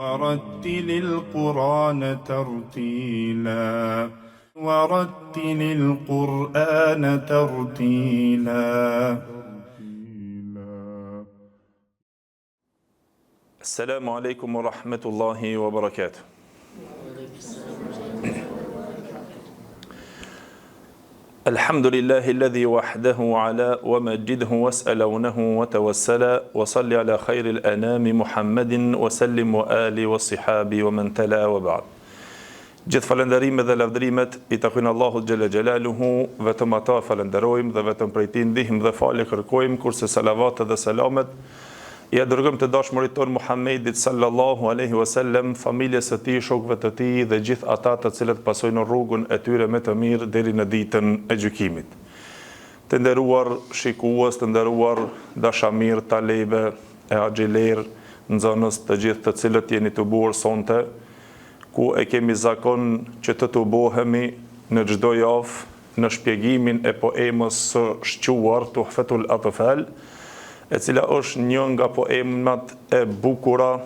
ورتل القرآن ترتيلا ورتل القرآن ترتيلا. السلام عليكم ورحمة الله وبركاته. الحمد لله الذي وحده على ومجده واسألونه وتوسل وصل على خير الأنام محمد وسلم وآل والصحاب ومن تلا وبعد. Gjithë falënderimet dhe lavdërimet I takojnë Allahut xhalla xhelaluhu, vetëm ata falenderojmë dhe vetëm prej Tij ndihmë dhe falje kërkojmë, kurse salavatet dhe selamet ja dërgojmë të dashmurit ton Muhammedit sallallahu alaihi wasallam, familjes së tij, shokëve të tij dhe gjithë ata të cilët pasojnë rrugën e tyre me të mirë deri në ditën e gjykimit. Të nderuar shikues, të nderuar dashamir, talebe e axhiler, nxënës të gjithë të cilët jeni të bukur sonte, ku e kemi zakon që të bohemi në çdo javë në shpjegimin e poemës së shquar Tuhfatul Atfal, e cila është një nga poemat e bukura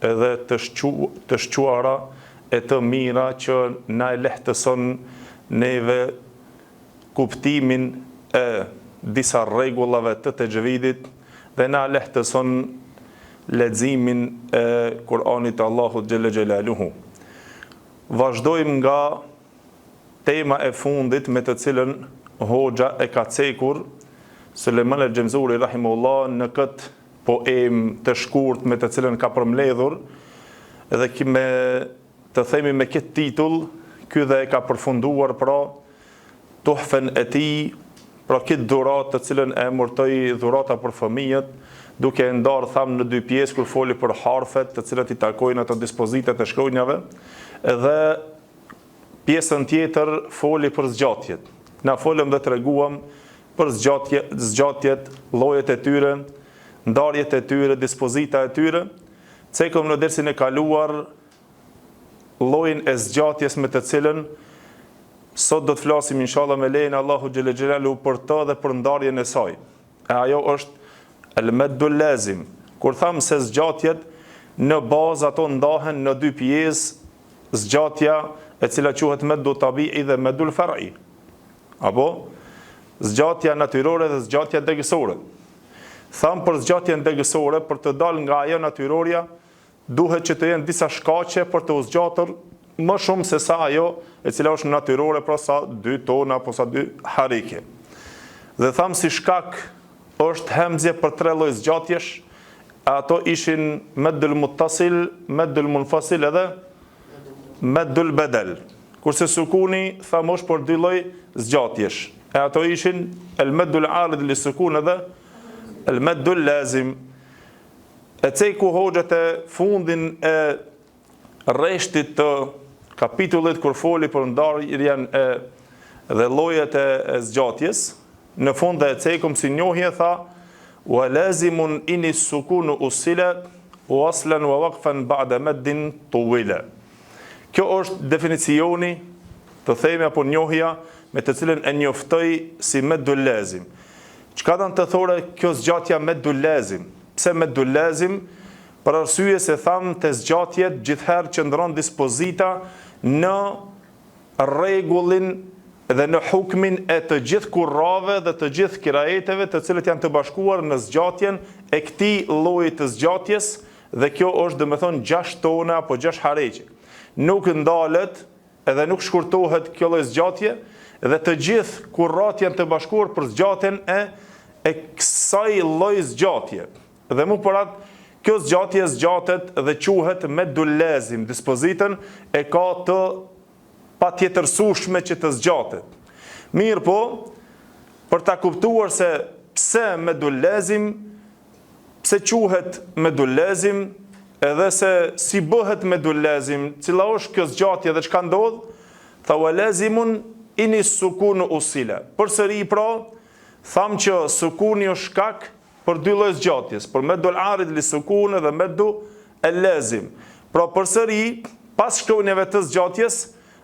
edhe të shquara e të mira që na e lehtëson neve kuptimin e disa rregullave të tajvidit dhe na lehtëson leximin e Kur'anit të Allahut xhalla xhelaluhu. Vazhdojmë nga tema e fundit me të cilën hoxha e ka cekur Suleiman el-Xhemzuri rahimahullah në këtë poem të shkurt me të cilën ka përmbledhur, edhe me të themi me këtë titull, ky dhe e ka përfunduar pra tuhfen e tij, pra këtë dhuratë të cilën e emërtoi dhurata për fëmijët, duke e ndarë thamë në dy pjesë kur foli për harfet të cilët I takojnë ato dispozitet e shkronjave, edhe pjesën tjetër foli për zgjatjet. Na folëm dhe treguam për zgjatjet, llojet e tyre, ndarjet e tyre, dispozita e tyre. Cekëm në dersin e kaluar llojin e zgjatjes me të cilën sot do të flasim inshallah me lejen e Allahu xhalla xhelalu për të dhe për ndarjen e saj. E ajo është el-maddul lazim. Kur tham se zgjatjet në bazë ato ndahen në dy pjesë, zgjatja e cila quhet maddu tabi'i dhe maddul far'i. Apo zgjatja natyrore dhe zgjatja degësore. Tham për zgjatjen degësore, për të dalë nga ajo natyroria, duhet që të jenë disa shkaqe për të u zgjatur më shumë se sa ajo e cila është natyrore, pra sa 2 tona apo sa 2 harike. Dhe tham si shkak është hemzje për 3 lloj zgjatjesh, ato ishin maddul muttasil, maddul munfasil edhe maddul badal. Kurse sukuni tham është për 2 lloj zgjatjesh. E ato ishin el maddul arid li sukun edhe el maddul lazim. E ceku hoxhat e fundin e rreshtit të kapitullit kur foli për ndarjen e dhe llojet e zgjatjes, në fund dhe e cekum si njohje tha wa lazimun ini sukunu usila waslan wa waqfan ba'da maddin tuwila. Kjo është definicioni, të themi apo njohja me të cilën e njoftoi si maddul lazim. Çka do të thotë kjo zgjatja maddul lazim? Pse maddul lazim? Për arsye se tham te zgjatjet gjithherë qëndron dispozita në rregullin dhe në hukmin e të gjithë kurrave dhe të gjithë kirajeteve të cilët janë të bashkuar në zgjatjen e këtij lloji të zgjatjes, dhe kjo është domethënë 6 tona apo 6 hareke. Nuk ndalet edhe nuk shkurtohet kjo lloj zgjatje, dhe të gjithë kurrat janë të bashkuar për zgjatjen e kësaj lloj zgjatje. Dhe më për atë kjo zgjatje zgjatet dhe quhet maddul lazim, dispozitën e ka të patjetërsueshme që të zgjatet. Mirë po, për ta kuptuar se pse maddul lazim, pse quhet maddul lazim, edhe se si bëhet maddul lazim, cila është kjo zgjatje dhe çka ndodh, tha wa lazimun ini sukunu usila. Përsëri pra, tham që sukuni është shkak për 2 lloj zgjatjes, për maddul arid li sukun dhe maddu el lazim. Pra përsëri, pas shkronjave të zgjatjes,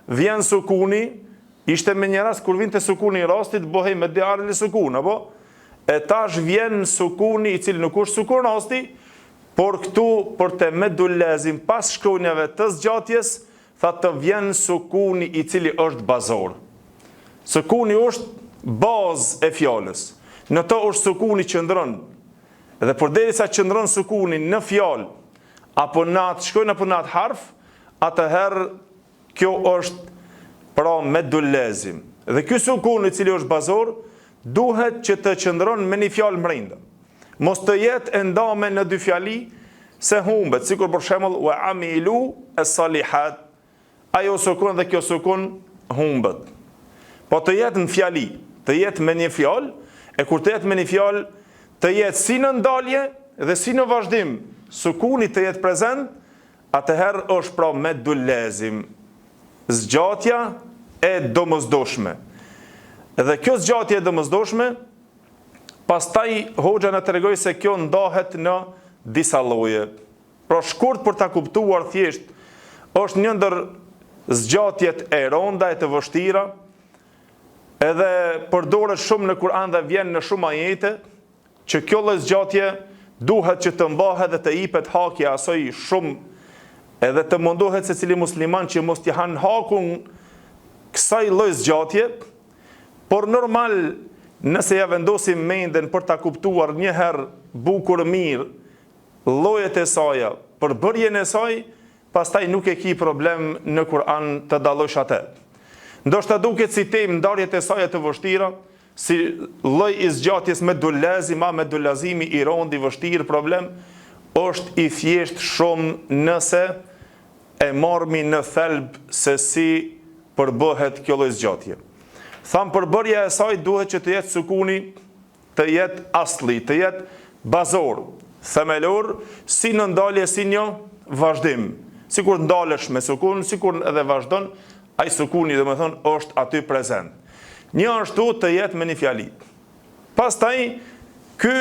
vjen sukuni, ishte me një rast kur vinte sukuni I rastit, bëhej me diar li sukun, apo? E tash vjen sukuni I cili nuk është sukun rasti, Por këtu, për të medul lazim, pas shkronjave të zgjatjes, tha të vjen sukuni i cili është bazor. Sukuni është bazë e fjalës. Në to është sukuni qëndron. Dhe përderisa qëndron sukuni në fjalë, apo në atë shkronjë apo në atë harf, atëherë kjo është pra medul lazim. Dhe ky sukun i cili është bazor, duhet që të qëndron me një fjalë brenda. Mos të jetë e ndame në dy fjali se humbet, sikur për shembull wa amilu as-salihat. Ajo sukun dhe kjo sukun humbet. Po të jetë në fjali, të jetë me një fjalë, e kur të jetë me një fjalë, të jetë si në ndalje dhe si në vazhdim, sukuni të jetë prezent, atëherë është pra medul lazim, zgjatja e domosdoshme. Dhe kjo zgjatje e domosdoshme, pastaj hoxha na tregoi se kjo ndahet në disa lloje. Pra shkurt për ta kuptuar thjesht, është një ndër zgjatjet e rënda e të vështira, edhe përdoret shumë në Kur'an dhe vjen në shumë ajete, që kjo lloj zgjatje duhet që të mbahet dhe të jepet haki asaj shumë, edhe të mundohet se cili musliman që mos t'i han hakun kësaj lloj zgjatje, por normal nëse ja vendosim mendjen për ta kuptuar një herë bukur mirë llojet e saj, përbërjen e saj, pastaj nuk e ki problem në Kur'an të dallosh atë. Ndoshta duket si temë ndarjet e saj të vështira, si lloj i zgjatjes medul lazim, medul lazimi i rënd i vështirë problem, është i thjesht shumë nëse e marrmi në thelb se si përbëhet kjo lloj zgjatje. Tham përbërja e saj duhet që të jetë sukuni, të jetë asli, të jetë bazor, themelor, si në ndalje, si një vazhdim. Sikur ndalesh me sukun, sikur edhe vazhdon, ai sukuni dhe me thonë është aty prezent. Një ashtu të jetë me një fjali. Pastaj, ky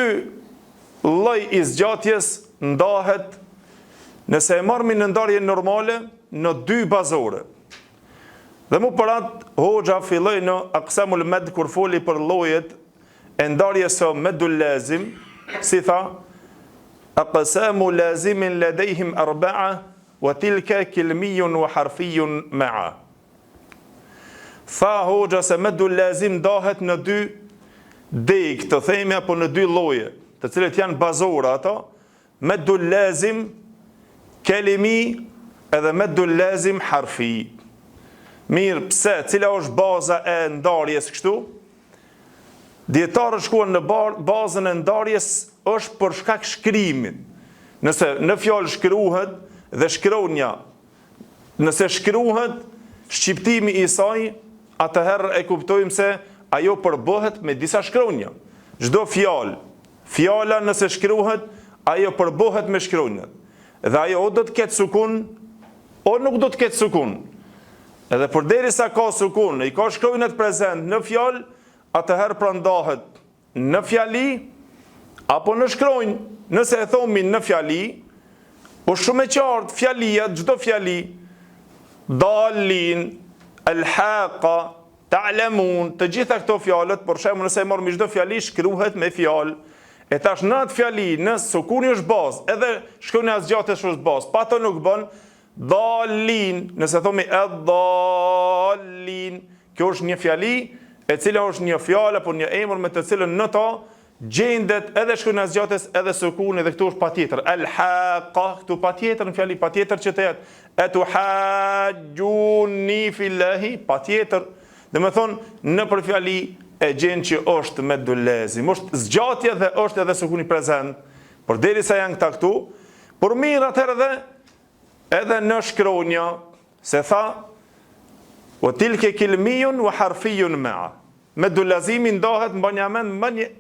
lloj i zgjatjes ndahet, nëse e marrmi në ndarje normale, në dy bazore. Dhe mu për atë, hoxha filloi në aqsamul med kur foli për llojet e ndarjes së medul lazim, si tha, aqsamu lazimin ladayhim arba'a wa tilka kilmiyun wa harfiyun ma'a. Tha hoxha se medul lazim ndahet në dy deg, të themi apo në dy lloje, të cilët janë bazore ata, medul lazim kelimi edhe medul lazim harfi. Mirë, pse, cila është baza e ndarjes kështu? Dietarët shkuan në bazën e ndarjes është për shkak shkrimin. Nëse në fjalë shkruhet dhe shkronja, nëse shkruhet shqiptimi i saj, atëherë e kuptojmë se ajo përbëhet me disa shkronja. Çdo fjalë, fjala nëse shkruhet, ajo përbëhet me shkronjat. Dhe ajo o do të ketë sukun, o nuk do të ketë sukun. Edhe përderisa ka sukun, i ka shkronjat prezent në fjalë, atëherë prandahet në fjali apo në shkronjë. Nëse e thomi në fjali, po shumë e qartë, fjalia, çdo fjali, dalin, al-haqa, ta'lamun, të gjitha këto fjalët, për shembull nëse e marrim çdo fjali shkruhet me fjalë. E tash në atë fjali, nëse sukuni është bazë, edhe shkronja e zgjatjes është bazë, pa ato nuk bën dalin, nëse thomi ad-dallin, kjo është një fjali, e cila është një fjalë apo një emër me të cilën në ta gjendet edhe shkronja e zgjatjes edhe sukuni, dhe këtu është patjetër al-haqa, këtu patjetër në fjali, patjetër që të jetë atuhajjuni fillahi, patjetër, dhe me thonë në për fjali e gjenë që është medul lazim, është zgjatje dhe është edhe sukuni prezent, por derisa janë këta këtu, por mirë atëherë edhe në shkronja, se tha, o tilke kilmijun wa harfijun ma'a. Medul lazimi ndahet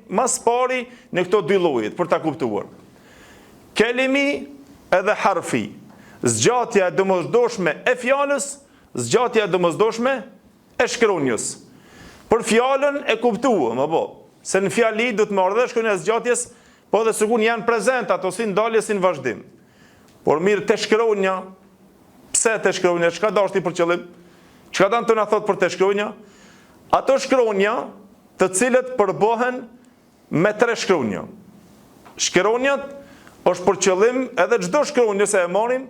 mas pari në këto dy llojet, për ta kuptuar. Kelimi edhe harfi. Zgjatja e domosdoshme e fjalës, zgjatja e domosdoshme e shkronjës. Për fjalën e kuptuam, apo, se në fjali do të marrë dhe shkronja e zgjatjes, po dhe sukun janë prezent, ato si ndalje si në vazhdim. Por mirë të shkronja, pse të shkronja, çka dashti për qëllim? Çka dan të na thot për të shkronja? Ato shkronja të cilët përbëhen me tre shkronja. Shkronjat është për qëllim edhe çdo shkronjë nëse e marrim,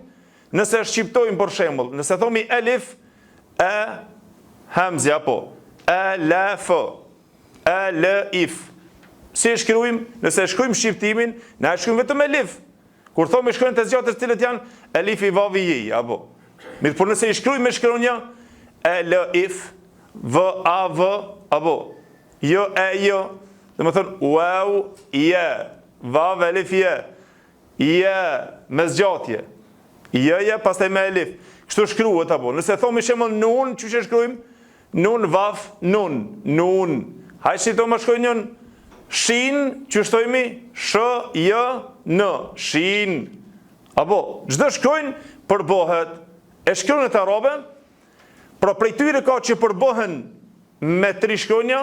nëse e shqiptojmë për shembull, nëse thomi elif, hamze apo alaf, alif. Si e shkruajmë? Nëse e shkruajmë shqiptimin, na e shkruajmë vetëm elif. Kur thomi shkronjët e zgjatës të cilët janë elifi, vavi, i apo. Mirë, por nëse i shkruajmë me shkronja elif, vav apo jo jo, domethënë wow, ja, vav, elif, ja, me zgjatje. Ja, pastaj me elif. Kështu shkruhet apo. Nëse thomi shembull nun, çu shkruajmë? Nun, vav, nun. Hajde shito më shkronjën shin, çu shtojmë? Sh, j, n, shin. Apo çdo shkronjë përbohet e shkronjët arabe, pra prej tyre ka që përbohen me 3 shkronja,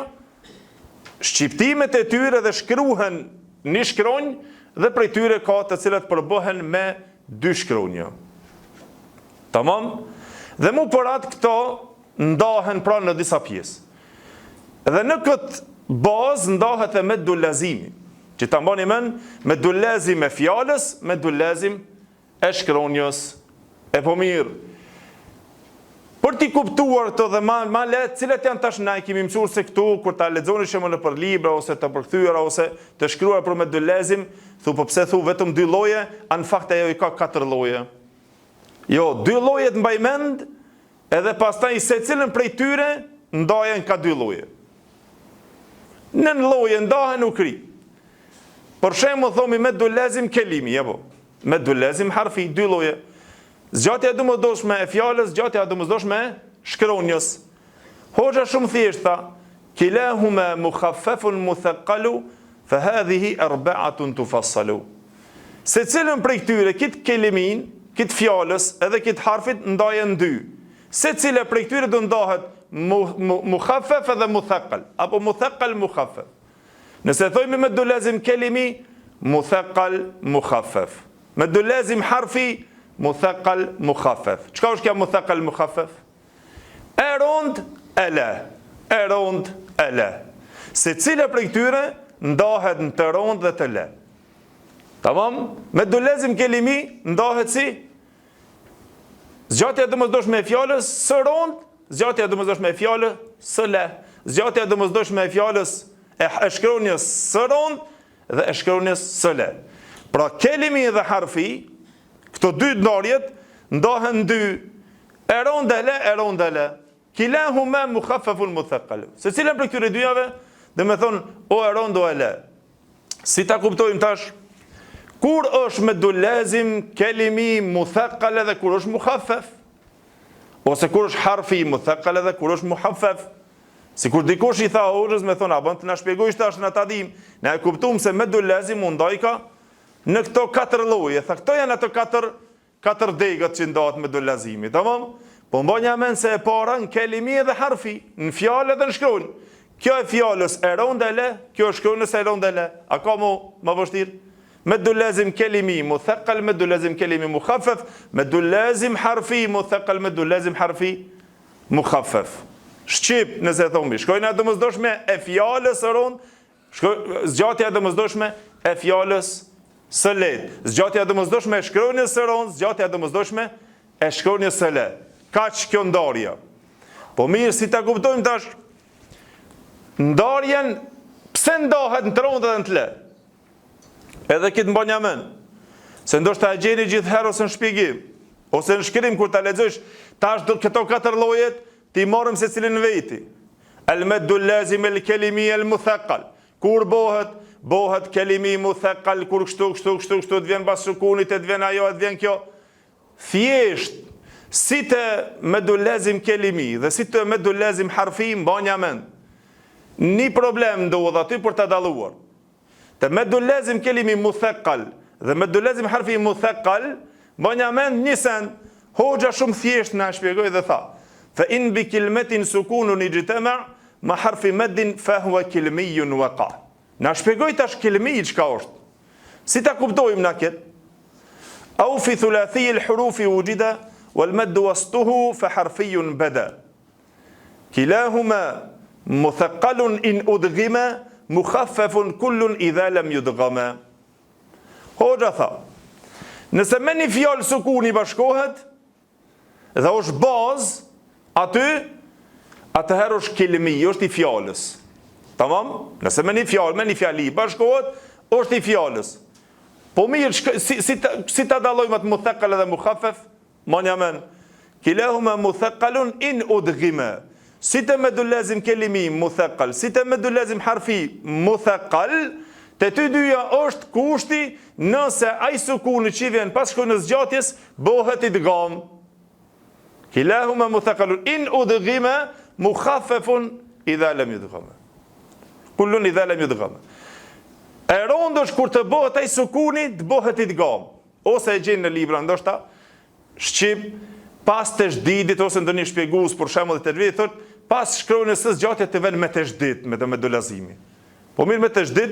shqiptimet e tyre dhe shkruhen një shkronjë, dhe prej tyre ka të cilat përbohen me 2 shkronja. Tamam? Dhe mu për atë këto ndahen pra në disa pjesë. Dhe në këtë bazë ndahet e meddu lazimi, që ta mbani mend, meddu lazim e fjalës, meddu lazim e shkronjës. E po mirë, për t'i kuptuar të dhe ma letë, cilat janë tash na i kemi mësuar se këtu, kur ta lexoni shembull për libra, ose të përkthyera, ose të shkruar për meddu lazim, thu po pse thu vetëm 2 lloje, në fakt ajo i ka 4 lloje. Jo, 2 llojet mbaj mend, edhe pastaj secilën prej tyre ndahen ka 2 lloje. Në lloje ndahen u kri. Për shembull thomi meddu lazim kelimi, apo meddu lazim harfi, 2 lloje. Zgjatja e domosdoshme e fjalës, zgjatja e domosdoshme e shkronjës. Hoxha shumë thjesht tha, kilahuma mukhaffafun muthaqqalu, fa hadhihi arba'atun tufassalu. Secilën prej këtyre, kit kelimin, kit fjalës, edhe kit harfit ndahen 2. Secila prej këtyre do ndahet mukhaffaf edhe muthaqqal, apo muthaqqal mukhaffaf. Nëse thojmë meddu lazim kelimi, muthaqqal mukhaffaf. Meddu lazim harfi, muthaqqal mukhaffaf. Çka është kjo muthaqqal mukhaffaf? E rond, e rond, Secila prej këtyre ndahet në të rond dhe të le. Tamam? Meddu lazim kelimi ndahet si zgjatja e domosdoshme e fjalës së rond, zgjatja e domosdoshme e fjalës së le. Zgjatja e domosdoshme e fjalës e shkronjës së rond dhe e shkronjës së le. Pra kelimi dhe harfi, këto 2 ndarjet ndahen 2, e rondele. Kilahuma mukhaffafun muthaqqal. Secila prej këtyre dyjave, dhe me thonë o e rond o e le. Si ta kuptojmë tash? Kur është meddu lazim kelimi muthaqqal edhe kur është mukhaffaf? Ose kur është harfi muthaqqal edhe kur është mukhaffaf? Sikur dikush i tha hoxhës, me thonë, a bën të na shpjegojsh tash na ta dim. Ne e kuptuam se meddu lazim u ndaj ka në këto 4 lloje. Tha këto janë ato 4 degët që ndahet meddu lazimi, tamam? Po mbonja mend se e para në kelimi dhe harfi, në fjalë dhe në shkronjë. Kjo e fjalës e rondele, kjo e shkronjës e rondele. A ka më vështirë? Meddu lazim kelimi muthaqqal, meddu lazim kelimi mukhaffaf, meddu lazim harfi muthaqqal, meddu lazim harfi mukhaffaf. Shqip, nëse thomi, shkojnë e domosdoshme e fjalës së rond, zgjatja e domosdoshme e fjalës së lehtë, zgjatja e domosdoshme e shkronjës së rond, zgjatja e domosdoshme e shkronjës së lehtë. Kaq kjo ndarja. Po mirë, si ta kuptojmë tash ndarjen, pse ndahet në të rond dhe në të lehtë? Edhe këtë mbonja mend, se ndoshta e gjeni gjithherë ose në shpjegim, ose në shkrim kur ta lexosh, tash këto 4 llojet ti marrim secilin në veti. El meddu lazim el kelimi el muthaqqal. Kur bëhet kelimi muthaqqal, kur kështu të vjen pas sukunit, të vjen ajo, të vjen kjo. Thjesht, si të meddu lazim kelimi dhe si të meddu lazim harfi, mbonja mend. Një problem ndodh aty për ta dalluar. Të meddu lazim kelimi muthaqqal dhe meddu lazim harfi muthaqqal, mbonja mend një send, hoxha shumë thjesht na shpjegoi dhe tha: fa in bi kilmetin sukunun ijtama ma harfi meddin fa huwa kilmiyun waqa. Na shpjegoj tash kilmi çka është. Si ta kuptojmë na kët? Au fi thulathi al-hurufi wujida wal madd wastuhu fa harfiyun bada. Kilahuma muthaqqalun in udghima mukhaffafun kullun idha lam yudghama. Hoxha tha, nëse me një fjalë sukuni bashkohet, dhe është bazë, aty, atëherë është kelimi, është i fjallës. Tamam? Nëse me një fjali bashkohet, është i fjallës. Po mirë, si ta dalojmë atë muthekkal edhe mukhaffef? Manja men, kilahuma muthekkalun in udghime. Si të me dullezim kelimi muthekkal, si të me dullezim harfi muthekkal, të ty dyja është kushti nëse aj sukuni që vjen pas shkojnës gjatjes, bëhet idgham. Kilahuma muthekkalun in udghime, mukhaffefun idha lam yudghame. Kullun idha lam yudghame. E rondë është kur të bëhet ai sukuni, të bëhet idgham. Ose e gjenë në libra, ndoshta shqip, pas të shdidit, ose ndonjë shpjegues për shembull të tajvidit, thot, pas shkronjës së zgjatje të vën me të shdit, me dolazimi. Po mirë me të shdit,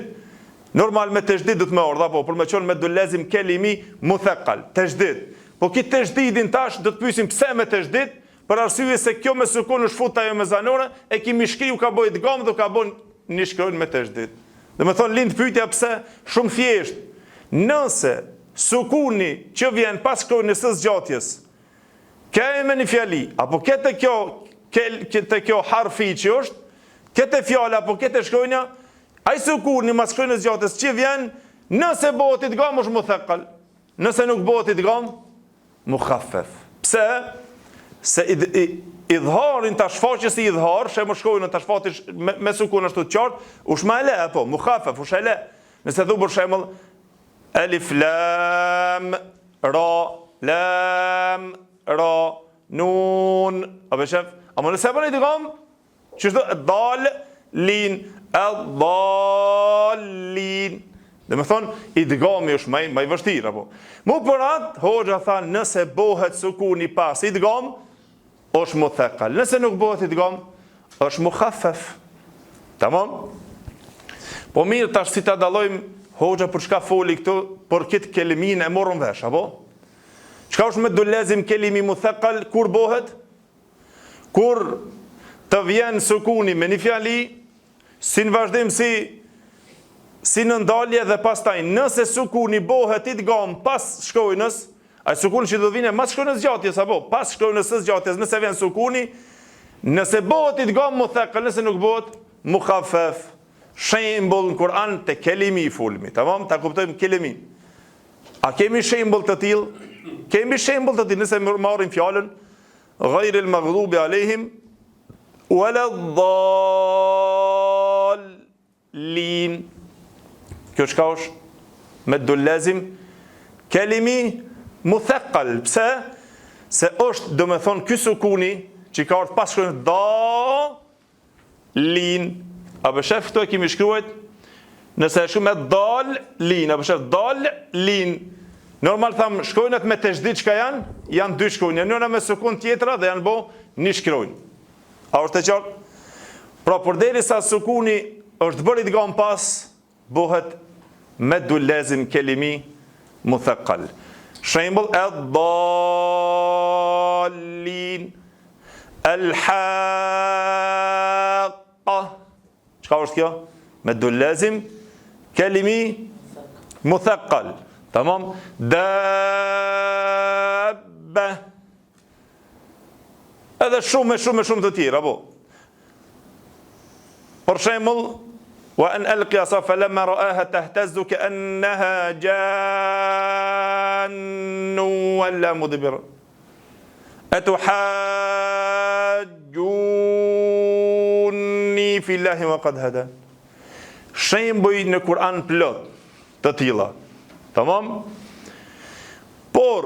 normal me të shdit do të më ardha, po për me qenë me dolazim kelimi muthekkal, të shdit. Po ki të shdidin tash do të pyesim pse me të shdit, për arsye se kjo me sukun është fut ajo me zanore, e kimi shkriu ka bëj idgham dhe ka bën një shkronjë me të shdit. Dhe me thonë lind pyetja pse, shumë thjesht. Nëse sukuni që vjen pas shkronjës së zgjatjes, ka me një fjali, apo kete kjo harfi që është, kete fjala, apo kete shkronja, ai sukuni mas shkronjës së zgjatjes që vjen, nëse bëhet idgham është muthekkal, nëse nuk bëhet idgham, mukhaffef. Pse? Se idharin të shfaqës i idhar, që më shkojnë në të shfaqës me sukun është të qartë, ush ma e le, po, mukhaffef, ush e le. Nëse dhu për shemëll, elif, lam, ra, nun, a për shef, a më nëse për një të gamë, që shdo, dal, lin, dal, lin. Dhe me thonë, i dëgami është maj vështirë, apo. Mu për atë, hoxha tha, nëse bohet sukuni pas i dëgam, është muthekkal. Nëse nuk bëhet idgham, është mukhaffef. Tamam? Po mirë tash si ta dallojmë hoxha për çka foli këtu, por këtë kelimin e morëm vesh, apo? Çka është me dullezim kelimi muthekkal kur bëhet? Kur të vjen sukuni me një fjali, si në vazhdim si në ndalje dhe pastaj nëse sukuni bëhet idgham pas shkojnës, ai sukuni që do vinë mas shkronjës gjatjes, apo pas shkronjës së zgjatjes, nëse vjen sukuni, nëse bëhet idgham muthekkal, nëse nuk bëhet mukhaffef. Shembull në Kur'an te kelimi i fulmi, tamam? Ta kuptojmë kelimin. A kemi shembull të tillë? Kemi shembull të tillë, nëse marrim fjalën ghayril maghdubi alehim wala dhallin. Kjo çka është? Me dullezim kelimi muthekkal. Pse? Se është, do me thonë, ky sukuni që ka ardhur pas shkronjës lin. A për shef këto e kemi shkruajt, nëse e shkruaj me dal lin, a për shef dal lin. Normal tham shkronjat me të shdit çka janë dy shkronja, njëra me sukun tjetra dhe janë bo një shkronjë. A është e qartë? Pra përderisa sukuni është bërë idgham pas, bëhet me dullezim kelimi muthekkal. Shembull ad-dallin, al-haqqa. Çka është kjo? Me dullezim kelimi muthekkal. Tamam? Dabba. Edhe shumë të tjera, apo. Për shembull, wa an alqiya falamma ra'aha tahtazzu ka'annaha jannu wala mudbir. Atuhajjuni fillahi wa qad hada. Shembuj në Kur'an plot të tilla. Tamam? Por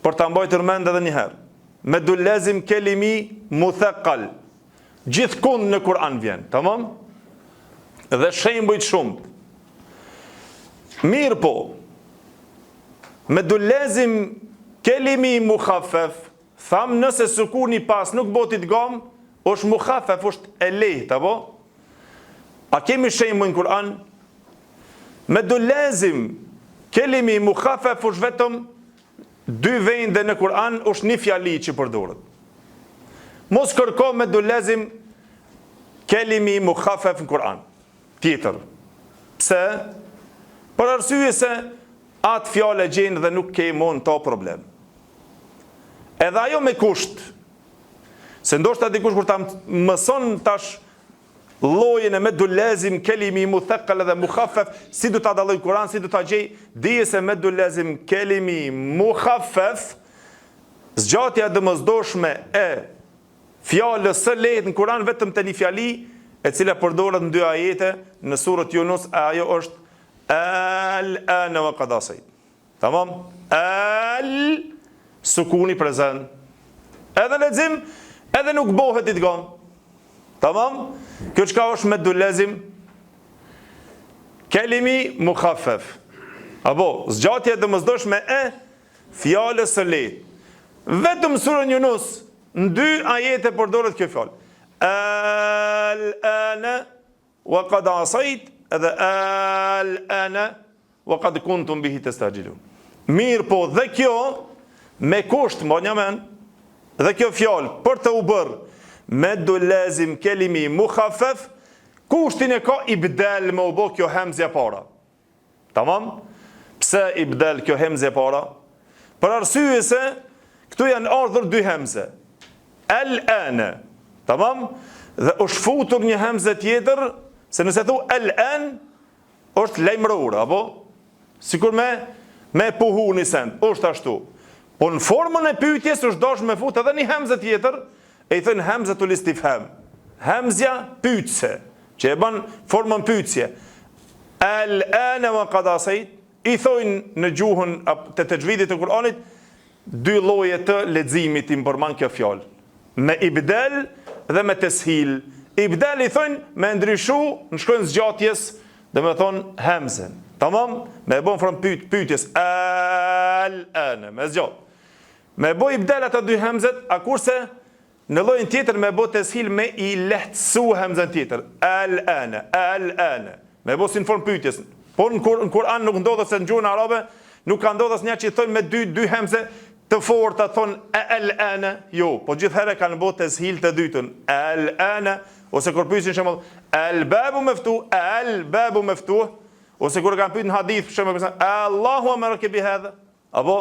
për ta mbajtur mend edhe një herë, me dullezim kelimi muthekkal. Gjithkund në Kur'an vjen, tamam? Dhe shembuj të shumt. Mirë po, me dullezim kelimi mukhaffef, tham nëse sukuni pas nuk bëhet idgham, është mukhaffef, është e lehtë, apo? A kemi shembull në Kur'an? Me dullezim kelimi mukhaffef është vetëm dy vende në Kur'an, është një fjali që përdoret. Mos kërko me dullezim kelimi mukhaffef në Kur'an. Tjetër. Pse? Për arsye se atë fjalë e gjenë dhe nuk ke mon të problem. Edhe ajo me kusht, se ndoshta dikush kur ta mëson tash llojin e meddul lazim, kelimi muthaqqal dhe mukhaffaf, si do ta dalloj Kur'an, si do ta gjej, dije se meddul lazim, kelimi mukhaffaf, zgjatja domosdoshme e fjalës së lehtë në Kur'an vetëm te një fjali e cila përdoret në 2 ajete në surën Yunus, ajo është al-ana wa qad asayt. Tamam? Al sukuni prezant. Edhe lexim, edhe nuk bëhet idgham. Tamam? Kjo çka është meddul lazim, kelimi mukhaffaf. Apo zgjatja e domosdoshme e fjalës së lehtë. Vetëm surën Yunus në 2 ajete përdoret kjo fjalë. Al-ana wa qad asayt, edhe al-ana wa qad kuntum bihi tastajilun. Mirë po, dhe kjo me kusht, mbonjamen, dhe kjo fjalë për të u bërë meddul lazim kelimi mukhaffaf, kushtin e ka ibdal me u bë kjo hemzja para. Tamam? Pse ibdal kjo hemzja para? Për arsye se këtu janë ardhur 2 hemze. Al-ana. Tamam? Dhe është futur një hemze tjetër, se nëse thu al-an është lajmëror, apo? Sikur me puhu një send, është ashtu. Po në formën e pyetjes është dash me fut edhe një hemze tjetër, e i thënë hemzatul istifham. Hemzja pyetse, që e bën formën pyetje. Al-ana wa qad asayt, i thojnë në gjuhën të tajvidit të Kur'anit 2 lloje të leximit i përmban kjo fjalë. Me ibdal dhe me teshil. Ibdal i thojnë me ndryshu në shkronjën zgjatjes, dhe me thonë hemzen. Tamam? Me bën formë pyetjes. Al-ana, me zgjat. Me bë ibdal ata 2 hemzet, a kurse në llojin tjetër me bë teshil me i lehtësu hemzën tjetër. Al-ana, al-ana. Me bë si në formë pyetjes. Po në Kur'an nuk ndodhet se në gjuhën arabe nuk ka ndodhur asnjë që i thonë me 2 hemze të forta thonë al-ana. Jo, po gjithherë kanë bë teshil të dytën. Al-ana, ose kur pyesin shembull al-babu maftuh, al-babu maftuh, ose kur kanë pyetur në hadith për shembull Allahu amaraka bi hadha, apo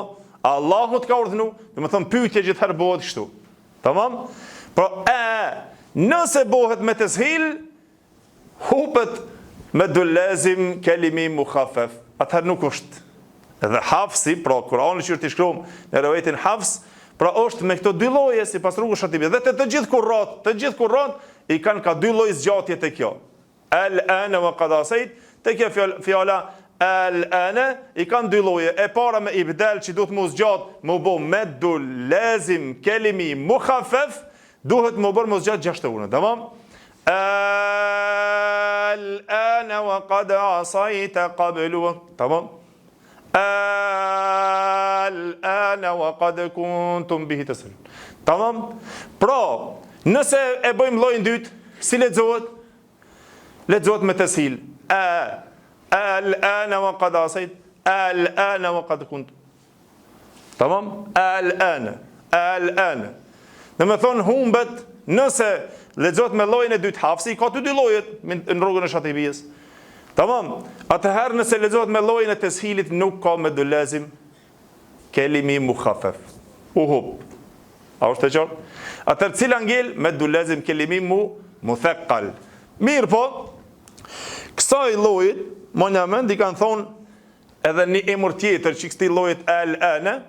Allahu të ka urdhënu, do të thonë pyetje gjithherë bëhet kështu. Tamam? Por nëse bëhet me teshil, hupet meddul lazim kelimi mukhaffaf. Atëherë nuk është. Edhe Hafsi, pra Kur'ani që ti shkruam në rivayetin Hafs, pra është me këto 2 lloje sipas rrugës Shatibit. Dhe të gjithë kurrat i kanë ka 2 lloj zgjatje te kjo. Al-ana wa qad asayt, te kjo fjala al-ana i kanë 2 lloje. E para me ibdal që duhet mos zgjat, më bë meddul lazim kelimi mukhaffaf, duhet më bërë mos zgjat 6 unë. Tamam? Al-ana wa qad asayta qablu. Tamam? Al-ana wa qad kuntum bihi tasallun. Tamam? Pra, nëse e bëjmë llojin dytë, si lexohet? Lexohet me teshil. Al-ana wa qad asayt, al-ana wa qad kuntum. Tamam? Al-ana, al-ana. Në me thonë humbet, nëse lexohet me llojin e dytë Hafsi, ka të 2 llojet në rrugën e Shatibijës. Tamam? Atëherë nëse lexohet me llojin e teshilit nuk ka meddul lazim kelimi mukhaffaf. Hub. A është e qartë? Atëherë cila ngel meddul lazim kelimi muthaqqal. Mirë po, kësaj llojit, monjament i kanë thonë edhe një emër tjetër që këtij llojit al-ana,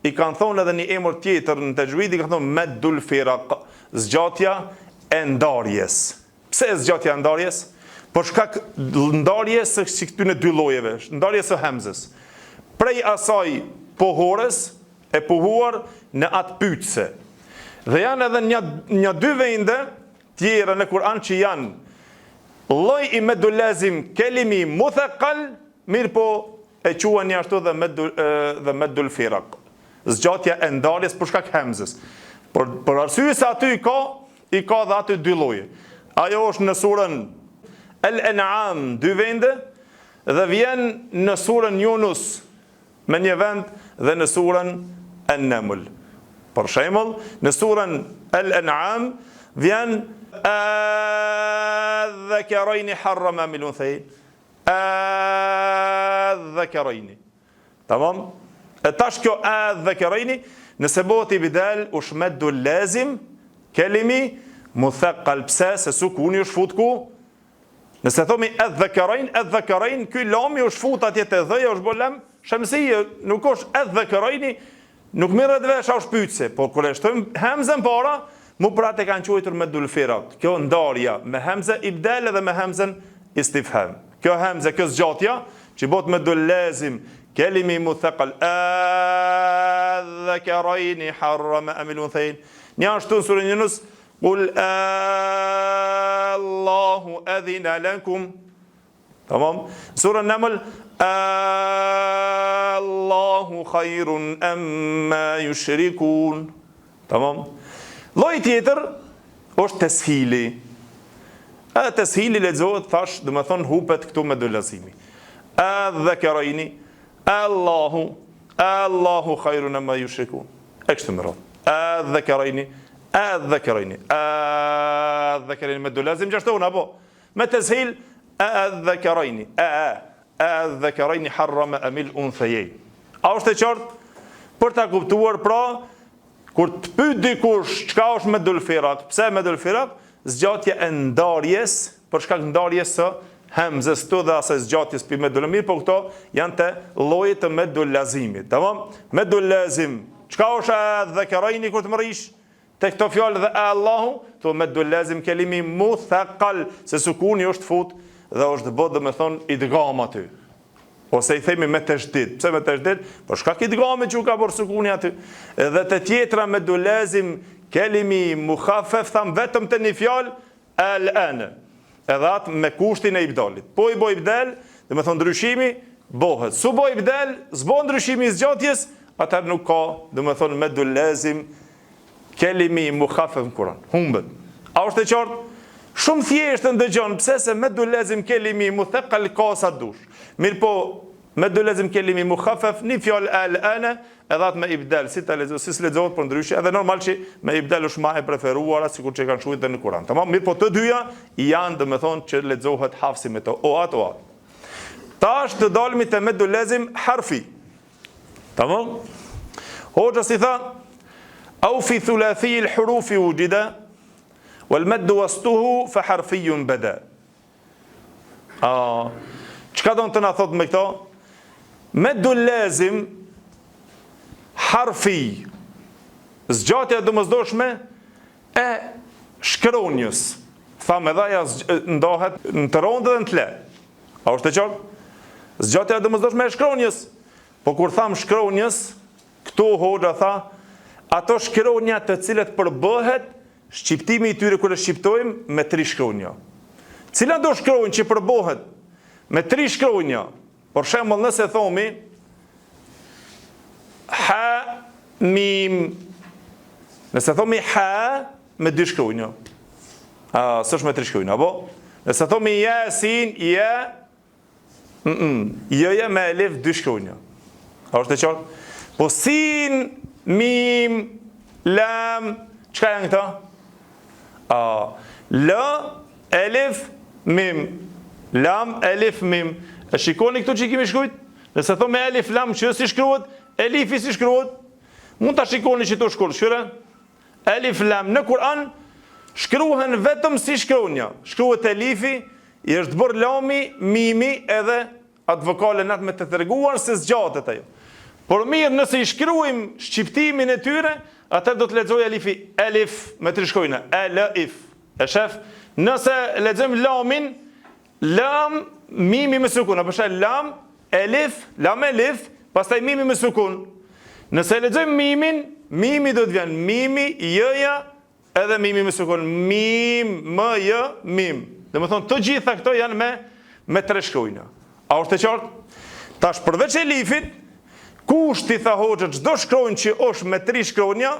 i kanë thonë edhe një emër tjetër në tajwid, i kanë thonë meddul firaq, zgjatja e ndarjes. Pse zgjatja e ndarjes? Por shkak ndarjes së këtyre 2 llojeve, ndarjes së hemzës. Prej asaj pohores e pohuar në atë pyetse. Dhe janë edhe një 2 vende tjera në Kur'an që janë lloj i meddul lazim kelimi muthaqqal, mirë po e quhen ashtu dhe meddul firaq. Zgjatja e ndarjes për shkak hemzës. Por arsye se aty i ka dhe aty 2 lloje. Ajo është në surën Al-An'am 2 vende, dhe vjen në surën Yunus me 1 vend dhe në surën An-Naml. Për shembull, në surën Al-An'am vjen adh-dhakarayni harrama min unthayn. Adh-dhakarayni. Tamam? E tash kjo adh-dhakarajni, nëse bëhet ibdal është maddu lazim, kelimi muthaqqal, pse se sukuni është fut ku? Nëse thomi adh-dhakarajn, ky lami është fut atje te dhëja, është bë lam shamsia, nuk është adh-dhakarajni, nuk merret vesh as pyetse, po kur e shtojmë hamzën para, mu prate kanë quajtur maddul firat. Kjo ndarja me hamzë ibdal dhe me hamzën istifham. Kjo hamzë, kjo zgjatja, që bëhet maddul lazim, kelimi muthaqqal, adh-dhakarajni harrama am al-unthayn. Një ashtu në surën Yunus, qul Allahu adhina lakum. Tamam? Surën Naml, Allahu khairun amma yushrikun. Tamam? Lloji tjetër është teshili. Teshili lexohet thash, do të thon hupet këtu me dolazimi. Adh-dhakarajni, Allahu khairun amma yushrikun. Ekshtu më radh. Adh-dhakarajni me dolazim gjashtona apo me teshil adh-dhakarajni. Adh-dhakarajni harrama am al-unthayayn. A është e qartë? Për ta kuptuar pra, kur të pyet dikush çka është maddul firat, pse maddul firat? Zgjatja e ndarjes, për shkak ndarjes së hamzës të dhe asaj zgjatjes për maddul mir, po këto janë të llojit të maddul lazimit. Tamam? Maddul lazim, çka është adh-dhakarajni kur të mërish? Te këto fjalë dhe Allahu, to maddul lazim kelimi muthaqqal, se sukuni është fut dhe është bë domethën idgham aty. Ose i themi me tashdid. Pse me tashdid? Po shkak idghamit që ka bërë sukuni aty. Edhe te tjetra maddul lazim kelimi mukhaffaf tham vetëm te një fjalë al-ana. Edhe atë me kushtin e ibdalit. Po i bë ibdal, domethën ndryshimi bëhet. Su bë ibdal, s'bën ndryshimi i zgjatjes, atëherë nuk ka domethën maddul lazim kelimi mukhaffaf në Kur'an. Humbet. A është e qartë? Shumë thjesht ndëgjon, pse se maddul lazim kelimi muthaqqal ka sa dush. Mirë po, maddul lazim kelimi mukhaffaf, një fjalë al-ana, edhe atë me ibdal, si ta lexosh, si lexohet për ndryshe, edhe normal që me ibdal është më e preferuara, sikur që kanë shkruar në Kur'an. Tamam, mirë po të dyja janë domethënë që lexohet hafsi me to, oat. Tash të dalmi te maddul lazim harfi. Tamam? Hoxha si tha, au fi thulathi al-hurufi wujida wal maddu wastuhu fa harfiyun bada. Çka do të na thot me këto? Maddul lazim harfi, zgjatja domosdoshme e shkronjës. Thamë edhe ajo ndohet në të rondë dhe në të le. A është e qartë? Zgjatja domosdoshme e shkronjës. Po kur tham shkronjës, këtu hoxha tha, ato shkronja të cilët përbëhet, shqiptimi i tyre kur e shqiptojmë me 3 shkronja. Cila do shkronjë që përbëhet me 3 shkronja? Për shembull, nëse thomi ha mim. Nëse thomi ha me 2 shkronja. S'është me 3 shkronja, apo? Nëse thomi yasin, ja me alif 2 shkronja. A është e qartë? Po sin, mim, lam, çka janë këta? L, alif, mim. Lam, alif, mim. E shikoni këtu që i kemi shkrujt? Nëse thomi alif, lam, që si shkruhet? Elifi si shkruhet? Mund ta shikoni që të shkruhet, shkruhe? Alif, lam, në Kur'an shkruhen vetëm si shkronja. Shkruhet elifi, i është bërë lami, mimi, edhe atë vokale natë me të treguar se zgjatet ajo. Por mirë, nëse i shkruajmë shqiptimin e tyre, atër do të lexoj elifi, elif me 3 shkronja, elif. E shef? Nëse lexojmë lamin, lam, mimi me sukun, apo shef lam, elif, pastaj mimi me sukun. Nëse lexojmë mimin, mimi do të vjen mimi, jëja, edhe mimi me sukun. Mim, më, jë, mim. Dhe më thonë, të gjitha këto janë me 3 shkronja. A është e qartë? Tash përveç elifit, kushti tha hoxha çdo shkronjë që është me 3 shkronja,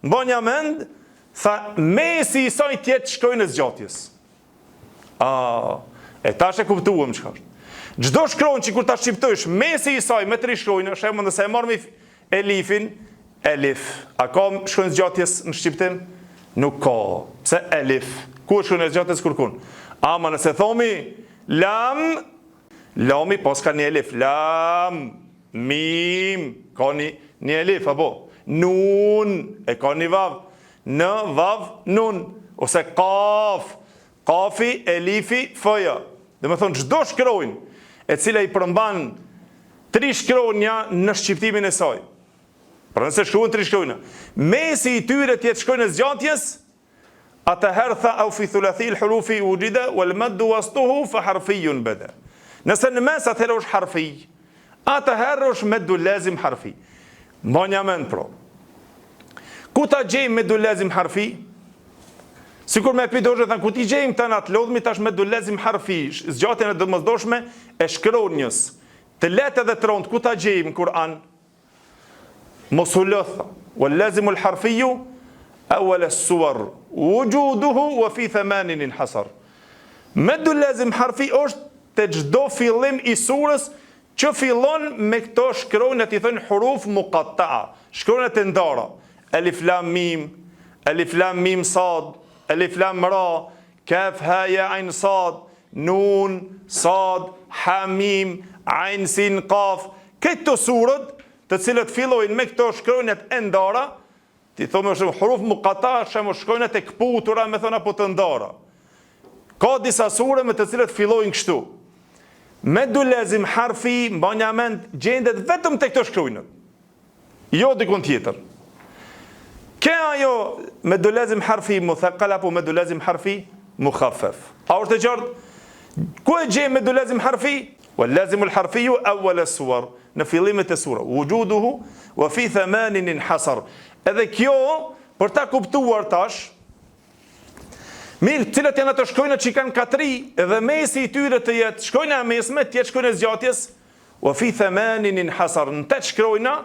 mbonja mend, tha mesi i saj tjetë shkronjën e zgjatjes. E tash e kuptuam çka është. Çdo shkronjë që kur ta shqiptojsh mesi i saj me 3 shkronja, shembull nëse e marrim elifin, elif. A ka shkronjë zgjatjes në shqiptim? Nuk ka. Pse elif? Ku është shkronja e zgjatjes kërkun? Ama nëse thomi lam, lami pas ka një elif, lam. mim, ka një elif, apo? Nun, e ka një vav. Në, vav, nun. Ose kaf, kafi, elifi, fëja. Dhe me thonë, çdo shkronjë, e cila i përmban 3 shkronja në shqiptimin e saj. Pra nëse shkruan 3 shkronja, mesi i tyre tjetë shkronjë e zgjatjes, atëherë tha au fi thulathi l-hurufi wujida wal maddu wastuhu fa harfiyun bada. Nëse në mes atëherë është harfi, atëherë është meddu lazim harfi. Mbani mend pro. Ku ta gjejmë meddu lazim harfi? Sikur me pyetoj thënë ku ti gjejmë këtë atë lodhmi tash meddu lazim harfi, zgjatjen e domosdoshme e shkronjës. Të lehtë dhe të rëndë, ku ta gjejmë Kur'an? Mos u lëtha. Wal lazimu l-harfiyu awwal as-suwar wujuduhu wa fi 8 inhasar. Meddu lazim harfi është te çdo fillim i surës që fillon me këto shkronjat i thënë huruf muqatta'a, shkronjat e ndara. Alif lam mim sad, alif lam ra, kaf ha ya ain sad, nun, sad, ha mim, ain sin qaf. Këto surët të cilët fillojnë me këto shkronjat e ndara, ti thonë është huruf muqatta'a, shumë shkronjat e kputura me thonë apo të ndara. Ka disa sure me të cilët fillojnë kështu. Meddu lazim harfi, mbani mend, gjendet vetëm te këto shkronjat. Jo dikun tjetër. Kë ajo meddu lazim harfi muthaqqal apo meddu lazim harfi mukhaffaf. A është e qartë? Ku e gjejmë meddu lazim harfi? Wal lazimu l-harfiyu awwal as-suwar, në fillimet e sura. Wujuduhu wa fi 8 inhasar. Edhe kjo për ta kuptuar tash, mirë, cilat janë ato shkronjat që kanë katri, edhe mesi i tyre të jetë shkronja e mesme, të jetë shkronja e zgjatjes, wa fi 8 inhasar. Në 8 shkronja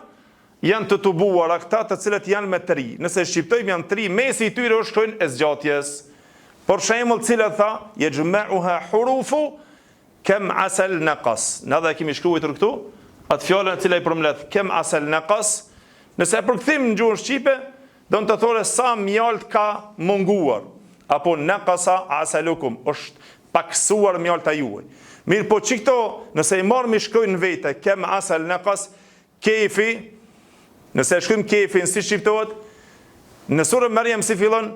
janë të tubuara këta të cilat janë me 3. Nëse shqiptojmë janë 3, mesi i tyre është shkronja e zgjatjes. Për shembull, cilat tha, yajma'uha hurufu kem asal naqas. Na dhe kemi shkruar këtu atë fjalën e cila i përmbledh kem asal naqas. Nëse e përkthim në gjuhën shqipe, do të thotë sa mjalt ka munguar, apo naqasa asalukum, është paksuar mjalta juaj. Mirë, po çikto, nëse i marrim shkruajnë në vete kem asal naqas, kefi, nëse e shkruajmë kefin si shqiptohet, në surën Maryam si fillon?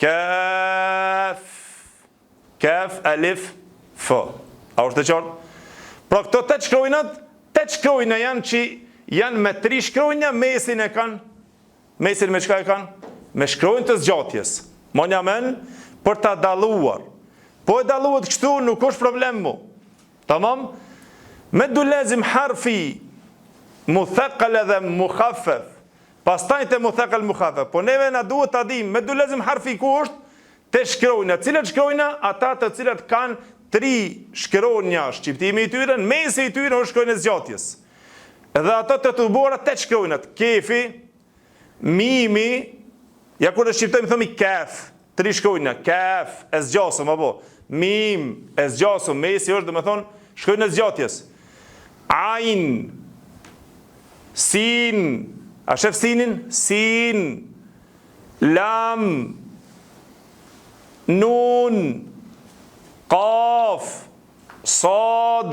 Kaf, kaf, alif, fa. A është e qartë? Pra këto 8 shkronjat, 8 shkronja janë që janë me 3 shkronja, mesin e kanë, mesin me çka e kanë? Me shkronjë të zgjatjes. Mbani mend për ta dalluar. Po e dalluat kështu nuk është problem mu. Tamam? Meddu lazim harfi muthaqqal dhe mukhaffaf. Pastaj te muthaqqal mukhaffaf. Po neve na duhet ta dim meddu lazim harfi ku është? Te shkronja. Cilat shkronja? Ata të cilat kanë 3 shkronja shqiptimi i tyre, në mesi i tyre është shkronja e zgjatjes. Edhe ato të tubuara 8 shkronjat. Kefi, mimi, ja kur e shqiptojmë thëmi kaf, 3 shkronja, kaf, e zgjasëm, apo, mim, e zgjasëm, mesi është dhe me thonë, shkronja e zgjatjes. Ain, sin, a shef sinin? Sin, lam, nun, qaf, sad,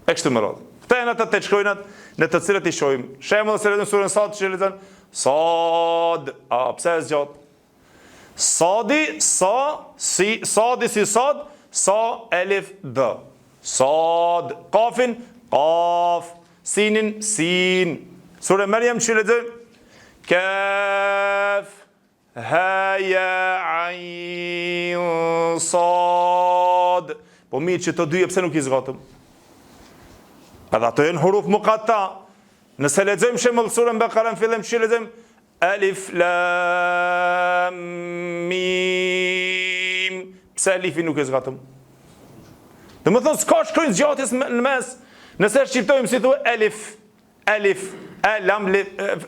e kështu më radhë. Këta e në të 8 shkronjat në të cilët i shohim. Shembull se në surën Sad që lexon sad, a pse e zgjat? Sadi, sa, si, sadi si sad, sa, elif, d. Sad, qafin, qaf, sinin, sin. Surë Maryam që lexon kaf, ha, ya, ain, sad. Po mirë që të dyja pse nuk i zgatëm? Edhe ato janë huruf muqatta. Nëse lexojmë shembull surën Bakara në fillim që lexojmë alif lam mim, pse alifi nuk e zgatëm? Do të thonë s'ka shkronjë zgjatjes në mes. Nëse shqiptojmë si thuhet alif, lam,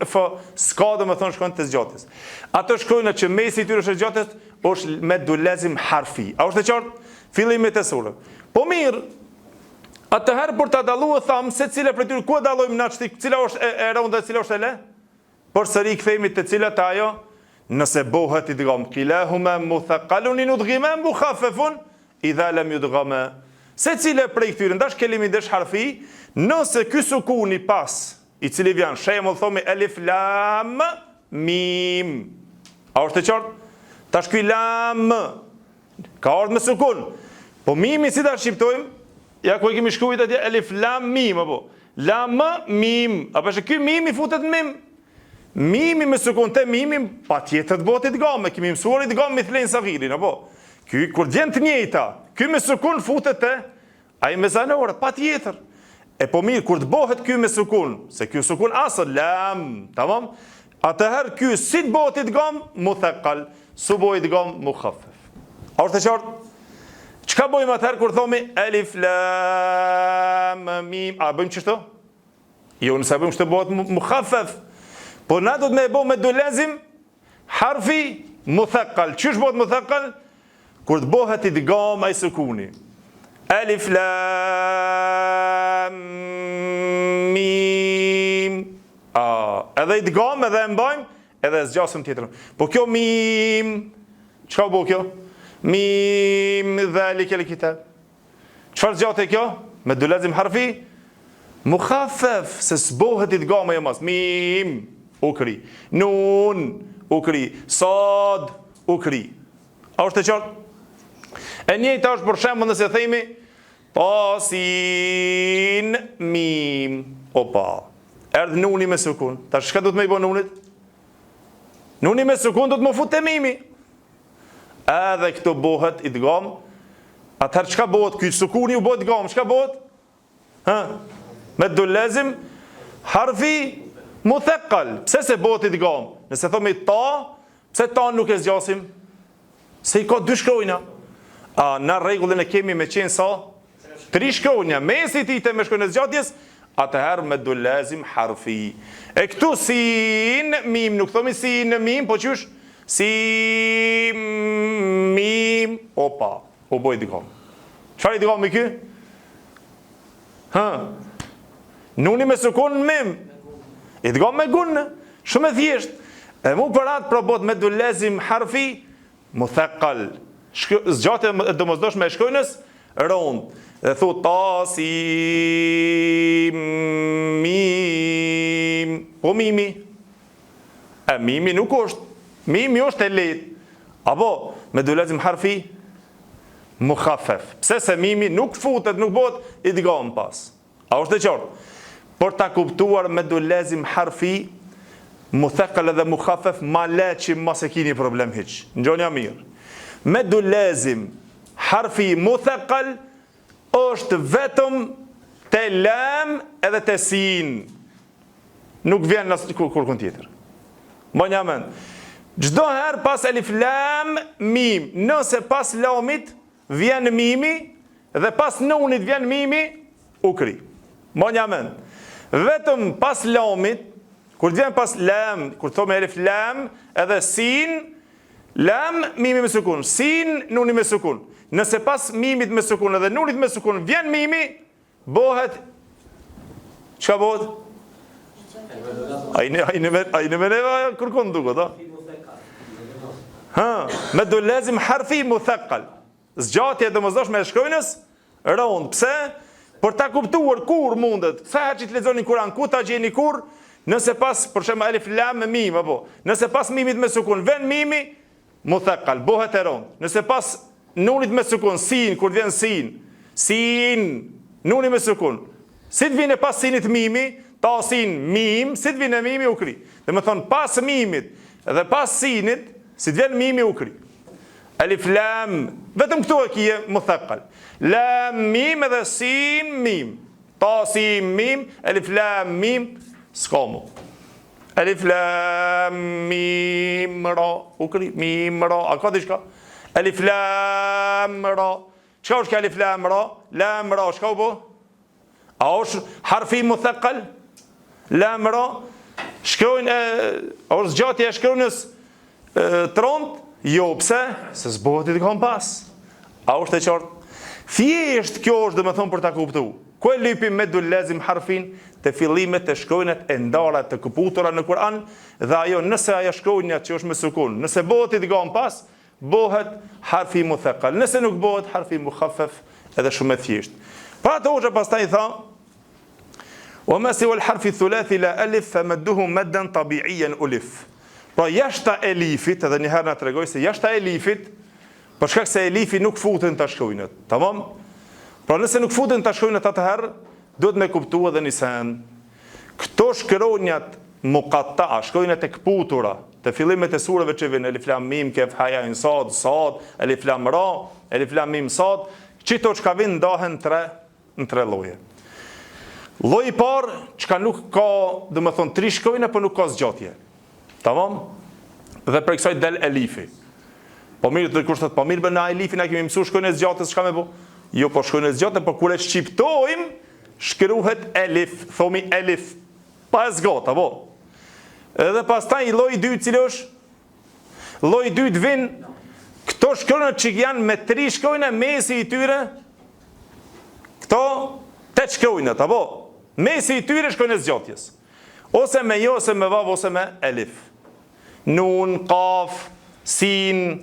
f, s'ka do të thonë shkronjë të zgjatjes. Ato shkronjat që mesi i tyre është zgjatjes është meddu lazim harfi. A është e qartë? Fillimet e surës. Po mirë, atëherë për ta dalluar tham se cila prej tyre ku e dallojmë na çti, cila është e rëndë dhe cila është e le? Përsëri kthehemi te cilat ajo, nëse bëhet idgham kilahuma muthaqqalun udghima mukhaffafun idha lam yudghama. Se cile prej këtyre, ndash kelimi dash harfi, nëse ky sukuni pas, i cili vjen, shembull thomi alif lam mim. A është e qartë? Tash ky lam ka ardhur me sukun. Po mimi si ta shqiptojmë? Ja ku e kemi shkruajtur atje alif lam mim apo lam mim. Apo është ky mimi futet në mim? Mimi me sukun te mimi patjetër të bëhet idgham, kemi mësuar idgham me thlen saghirin apo. Ky kur vjen të njëjta, ky me sukun futet te ai me zanore, patjetër. E po mirë kur të bëhet ky me sukun, se ky sukun asl lam, tamam? Atëherë ky si të bëhet idgham muthaqqal, su bëhet idgham mukhaffaf. A është e qartë? Çka bëjmë atëherë kur thomi alif lam mim? A bëjmë çështë? Jo, nëse bëjmë çështë bëhet mukhaffaf. Po na do të me bëjmë me dolazim harfi muthaqqal. Çish bëhet muthaqqal? Kur të bëhet idgham ai sukuni. Alif lam mim. Edhe idgham edhe e mbajmë, edhe zgjasim tjetrën. Po kjo mim, çka bëu kjo? Mim dhalika alkitab. Çfarë zgjatë kjo? Me dolazim harfi mukhaffaf, se s'bohet idgham e mas. Mim ukri, nun ukri, sad ukri. A është e qartë? E njëjta është për shembull nëse themi tasin mim. Opa. Erdh nuni me sukun. Tash çka do të më bëj nunit? Nuni me sukun do të më futë mimi. Edhe këto bëhet idgham. Atëherë çka bëhet? Ky sukuni u bëhet idgham. Çka bëhet? Me dolazim harfi muthaqqal. Pse se bëhet idgham? Nëse thomi ta, pse ta nuk e zgjasim? Se i ka dy shkronja. Na rregullin e kemi me qenë sa? 3 shkronja. Mesi i të me shkronjën e zgjatjes, atëherë me dolazim harfi. E këtu sin mim, nuk thomi sin mim, po qysh? Sin mim. Opa, u bëj idgham. Çfarë idgham me ky? Nuni me sukun mim. Idgham me gun. Shumë e thjesht. E mu për atë probot me dolazim harfi muthaqqal. Zgjatja e domosdoshme e shkronjës rond. Dhe thu tasim mim. Po mimi. Mimi nuk është. Mimi është e lehtë. Apo me dolazim harfi mukhaffaf. Pse se mimi nuk futet, nuk bëhet idgham pas. A është e qartë? Por ta kuptuar me dolazim harfi muthaqqal dhe mukhaffaf, ma leçi mos e keni problem hiç. Ngjoni mirë. Me dolazim harfi muthaqqal është vetëm te lam edhe te sin. Nuk vjen kur tjetër. Mbani mend. Çdo herë pas alif lam mim, nëse pas lamit vjen mimi dhe pas nunit vjen mimi, ukri. Mbani mend. Vetëm pas lamit, kur vjen pas lam, kur thomë alif lam edhe sin, lam mimi me sukun, sin nuni me sukun. Nëse pas mimit me sukun edhe nunit me sukun vjen mimi, bëhet çka bëhet? Ai në meneva kërkon duket, a? Me dolazim harfi muthaqqal. Zgjatja e domosdoshme e shkronjës rond. Pse? Për ta kuptuar kur mundet. Sa herë që të lexoni Kur'an, ku ta gjeni kur? Nëse pas, për shembull alif lam me mim apo, nëse pas mimit me sukun vjen mimi, muthaqqal, bëhet e rond. Nëse pas nunit me sukun, sin, kur vjen sin, nuni me sukun. Si të vjen pas sinit mimi, ta sin mim, si të vjen mimi ukri. Dhe më thon pas mimit dhe pas sinit, si të vjen mimi ukri. Alif lam, vetëm këtu e kije muthaqqal. Lam mim edhe sin mim. Ta sin mim, alif lam mim, s'kamu. Alif lam mim ra, ukri, mim ra, a ka diçka? Alif lam ra. Çka është alif lam ra? Lam ra, çka u bë? A është harfi muthaqqal? Lam ra. Shkronjë, është zgjatja e shkronjës trond? Jo, pse? Se s'bohet idgham pas. A është e qartë? Thjesht kjo është dhe me thonë për ta kuptu. Ku e lypim me dolazim harfin të fillimet të shkronjat e ndara të këputura në Kur'an, dhe ajo nëse ajo shkronja që është me sukun, nëse bëhet idgham pas, bëhet harfi muthaqqal. Nëse nuk bëhet harfi mukhaffaf, edhe shumë e thjesht. Pra të hoxha pastaj tha, wa ma siwa al-harfi thulathi la alif famadduhu maddan tabi'iyan ulif. Pra jashta elifit, edhe një herë na tregoj se jashta elifit, për shkak se elifi nuk futen ta shkronjat. Tamam? Pra nëse nuk futen ta shkronjat atëherë, duhet me kuptua edhe një sen. Këto shkronjat muqatta'a, shkronjat e kputura, të fillimet e sureve që vjen alif lam mim kaf ha ya ain sad, sad, alif lam ra, alif lam mim sad, çito çka vin ndahen në tre lloje. Lloji i parë, çka nuk ka, domethënë tri shkronja, por nuk ka zgjatje. Tamam? Dhe për kësaj del elifi. Po mirë të kushtet, po mirë bëna elifin, a kemi mësuar shkronjën e zgjatës, çka më bë? Jo, po shkronjën e zgjatës, por kur e shqiptojmë, shkruhet elif, thomi elif, pa e zgjat, apo? Edhe pastaj lloji i dytë, cili është? Lloji i dytë vin këto shkronjat që janë me tri shkronja, mesi i tyre, këto 8 shkronjat, apo? Mesi i tyre shkronjën e zgjatjes. Ose me jo, ose me vav, ose me elif. Nun, qaf, sin,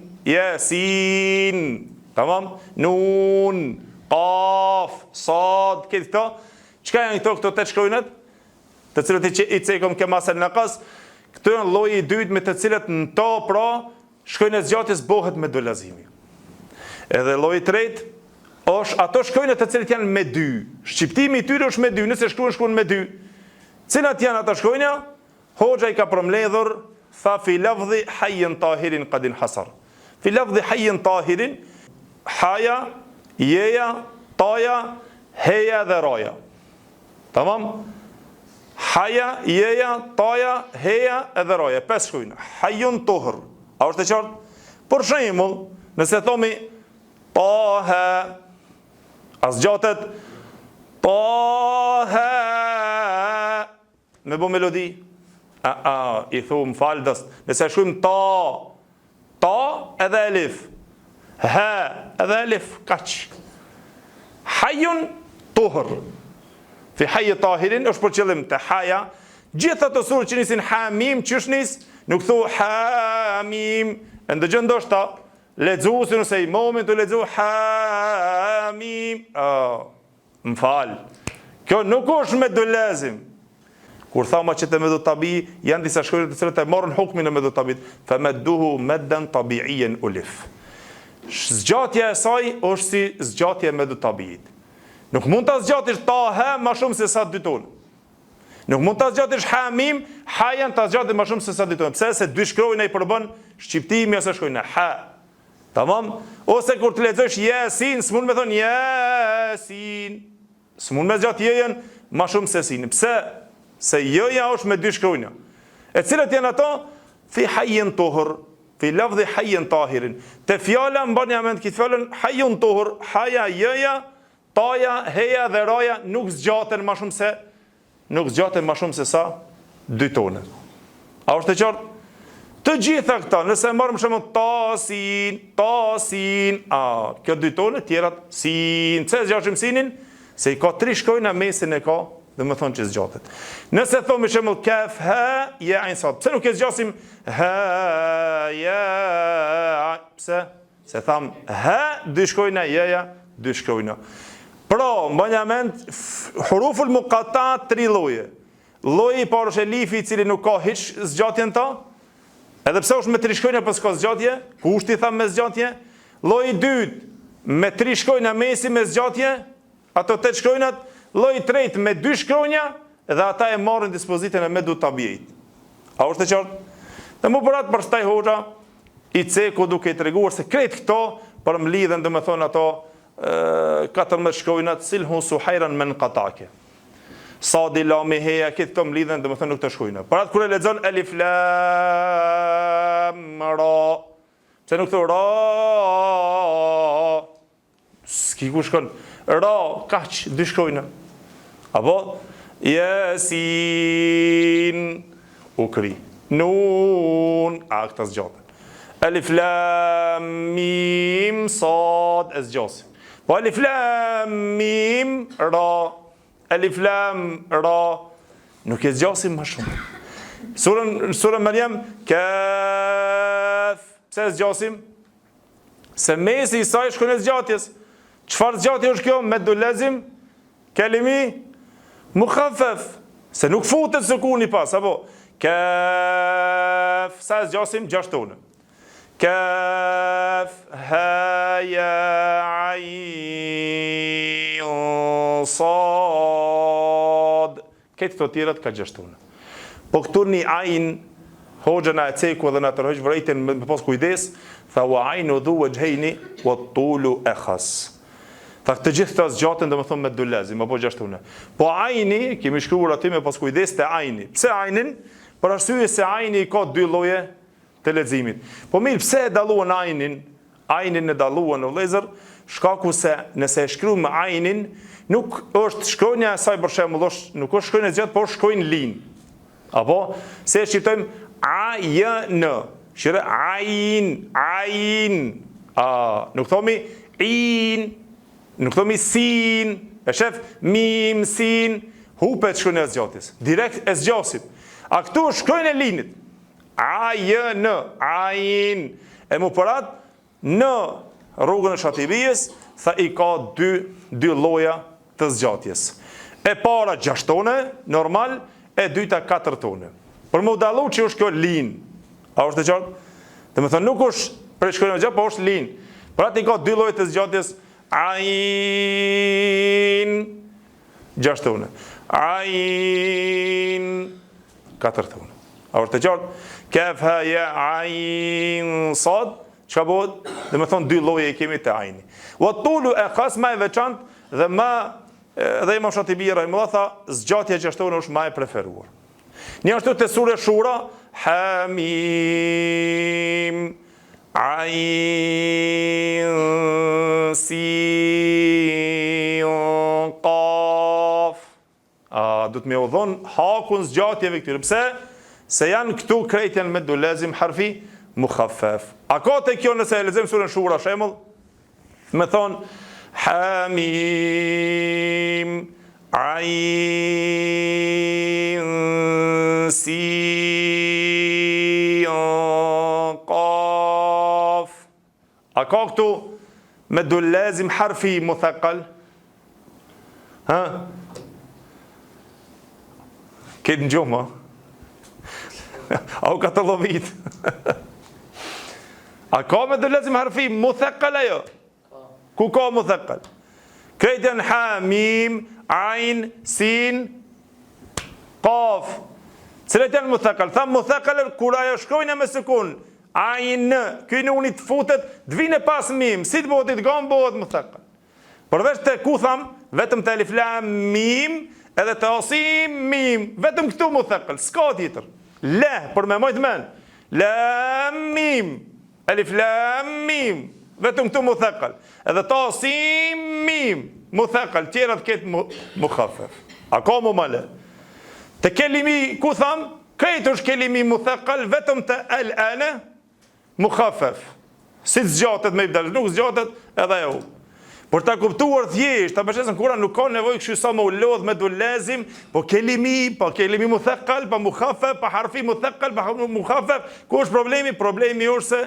sin. Tamam? Nun, qaf, sad, këtë këto. Çka janë këto 8 shkronjat? Të cilët i cekëm ke masën në kas, këto janë lloji i dytë me të cilët në to, pra, shkronja e zgjatjes bëhet me dolazimi. Edhe lloji i tretë është ato shkronja të cilët janë me 2. Shqiptimi i tyre është me 2, nëse shkruan me 2. Cilat janë ato shkronja? Hoxha i ka përmbledhur, tha fi lafdhi hayyin tahirin qad inhasar. Fi lafdhi hayyin tahirin, haja, jeja, taja, heja dhe raja. Tamam? Haja, jeja, taja, heja edhe raja. 5 shkronja. Hayyun tuhur. A është e qartë? Për shembull, nëse thomi taha, as gjatet taha, me bo melodi. I thum faldës. Nëse shkruajmë ta edhe elif. Ha edhe elif, kaq. Hayyun tuhur. Fi hayy tahirin është për qëllim të haja. Gjithë ato surë që nisin hamim, çish nis, nuk thu hamim. Ndëgjën ndoshta lexuesi nëse imamin të lexo hamim. M'fal. Kjo nuk është me dolazim. Kur thama që të me do tabi, janë disa shkronjë të cilët e morën hukmin e me do tabit. Fa madduhu maddan tabi'iyan ulif. Zgjatja e saj është si zgjatja me do tabit. Nuk mund ta zgjatish ta ha më shumë se sa 2 tonë. Nuk mund ta zgjatish hamim, hajan ta zgjatish më shumë se sa 2 tonë. Pse? Se 2 shkronjë i përbën shqiptimi ose shkronja ha. Tamam? Ose kur të lexosh yasin, s'mund me thon yasin. S'mund me zgjat jejen më shumë se sin. Pse? Se joja është me 2 shkronja. E cilat janë ato? Fi hayyin tuhur, fi lafdhi hayyin tahirin. Te fjala mbani mend këtë fjalën hayyun tuhur, haja, joja, taja, heja dhe raja nuk zgjaten më shumë se sa 2 tonë. A është e qartë? Të gjitha këta, nëse marrëm shembull tasin, kjo 2 tonë, tjerat sin. Pse zgjashim sinin? Se i ka 3 shkronja, mesin e ka, dhe më thonë që zgjatet. Nëse thomë shembull kaf ha ya ain sad, pse nuk e zgjasim ha ya? Pse? Se tham ha 2 shkronja, ya 2 shkronja. Pra, mbani mend huruful muqatta 3 lloje. Lloji i parë është elifi, i cili nuk ka hiç zgjatjen ta. Edhe pse është me 3 shkronja, po s'ka zgjatje. Kushti tham me zgjatje. Lloji i dytë me 3 shkronja, mesi me zgjatje. Ato 8 shkronjat. Lloji i tretë me 2 shkronja dhe ata e marrin dispozitën e me du tabiit. A është e qartë? Dhe më bërat për shtaj hoxha i ceku duke i treguar se krejt këto për më lidhen dhe me thonë ato 14 shkronjat silhu suhajran men qatake. Sadi lami heja këtë këto më lidhen dhe me thonë nuk të shkronjat. Për atë kër e lexon elif lam ra. Pse nuk të ra? S'ki ku shkon? Ra, kaq, 2 shkronja. Apo? Yasin, u kri. Nun, a këta zgjaten. Alif lam mim sad, e zgjasim. Po alif lam mim ra. Alif lam ra. Nuk e zgjasim më shumë. Surën Maryam, kaf. Pse e zgjasim? se mesi i saj shkon e zgjatjes. Çfarë zgjatje është kjo? Meddul lazim kelimi mukhaffaf. Se nuk futet sukuni pas, apo kaf, sa zgjasim 6 tonë. Kaf, ha, ya, ain, sad. Këtë të tjerat ka 6 tonë. Po këtu një ain, hoxha na e ceku edhe na tërheq vrejten me pas kujdes, tha wa ainu dhu wajhayni wa tulu akhas. Tha të gjithë të zgjatën dhe më thonë me dulazim, apo 6 tonë. Po aini, kemi shkruar aty me pas kujdes të aini. Pse ainin? Për arsye se aini ka 2 lloje të leximit. Po mirë, pse e dalluan ainin? Ainin e dalluan në vëllezër, shkaku se nëse e shkruajmë me ainin, nuk është shkronja e saj për shembull, nuk është shkronja e zgjat, por shkojnë lin. Apo se e shqiptojmë a-j-n. Shire ain, ain. Nuk thomi in, nuk thomi sin. E shef mim, sin, hupet shkronja e zgjatjes. Direkt e zgjasim. A këtu shkronja e linit. A-j-n, ain. E mu përat në rrugën e Shatibijës, tha i ka 2 lloja të zgjatjes. E para 6 tone, normal, e dyta 4 tone. Për më dallu që është kjo lin. A është e qartë? Dhe me thënë nuk është për shkronja e gjatë, po është lin. Për atë i ka 2 lloje të zgjatjes. Ain 6 tone. Ain 4 tone. A është e qartë? Kaf, ha, ya, ain, sad. Çka bëhet? Dhe me thonë 2 lloje i kemi të aini. Wa tulu akhas ma e veçantë dhe dhe Imam Shatibi rahimahullah tha zgjatja 6 tone është më e preferuar. Një ashtu te sura Shura, Hamim, Ain, Sin, Qaf. Du të me u dhonë hakun zgjatjeve këtyre. Pse? Se janë këtu krejt janë me dulazim harfi mukhaffaf. A ka te kjo nëse e lexojmë surën Shura shembull? Me thonë Hamim, Ain, Sin, Qaf. A ka këtu me dulazim harfi muthaqqal? Ha? Këtë në gjumë, a u ka të lovit? A ka me dulazim harfi muthaqqal ajo? Ku ka muthaqqal? Krejt janë Hamim, Ain, Sin, Qaf. Cilat janë muthaqqal? Tham muthaqqal kur ajo shkronja me sukun. Ain, ky nuni të futet, të vine pas mim. Si të bëhet i gam bëhet muthaqqal. Përveç të ku tham, vetëm të alif lam mim, edhe të asim mim, vetëm këtu muthaqqal, s'ka tjetër. Le, për me mojt men. Lam mim, alif lam mim, vetëm këtu muthaqqal. Edhe të asim mim, muthaqqal, tjerat këtë mukhaffaf. A ka mu male? Të kelimi, ku tham, këtë është kelimi muthaqqal, vetëm të al-ana, mukhaffaf. Si të zgjatet me ibdal, nuk zgjatet edhe e u. Por ta kuptuar thjesht, ta bashkëson Kur'an nuk ka nevojë kështu sa më u lodh me dulazim, po kelimi muthaqqal, pa mukhaffaf, pa harfi muthaqqal, pa mukhaffaf, ku është problemi? Problemi është se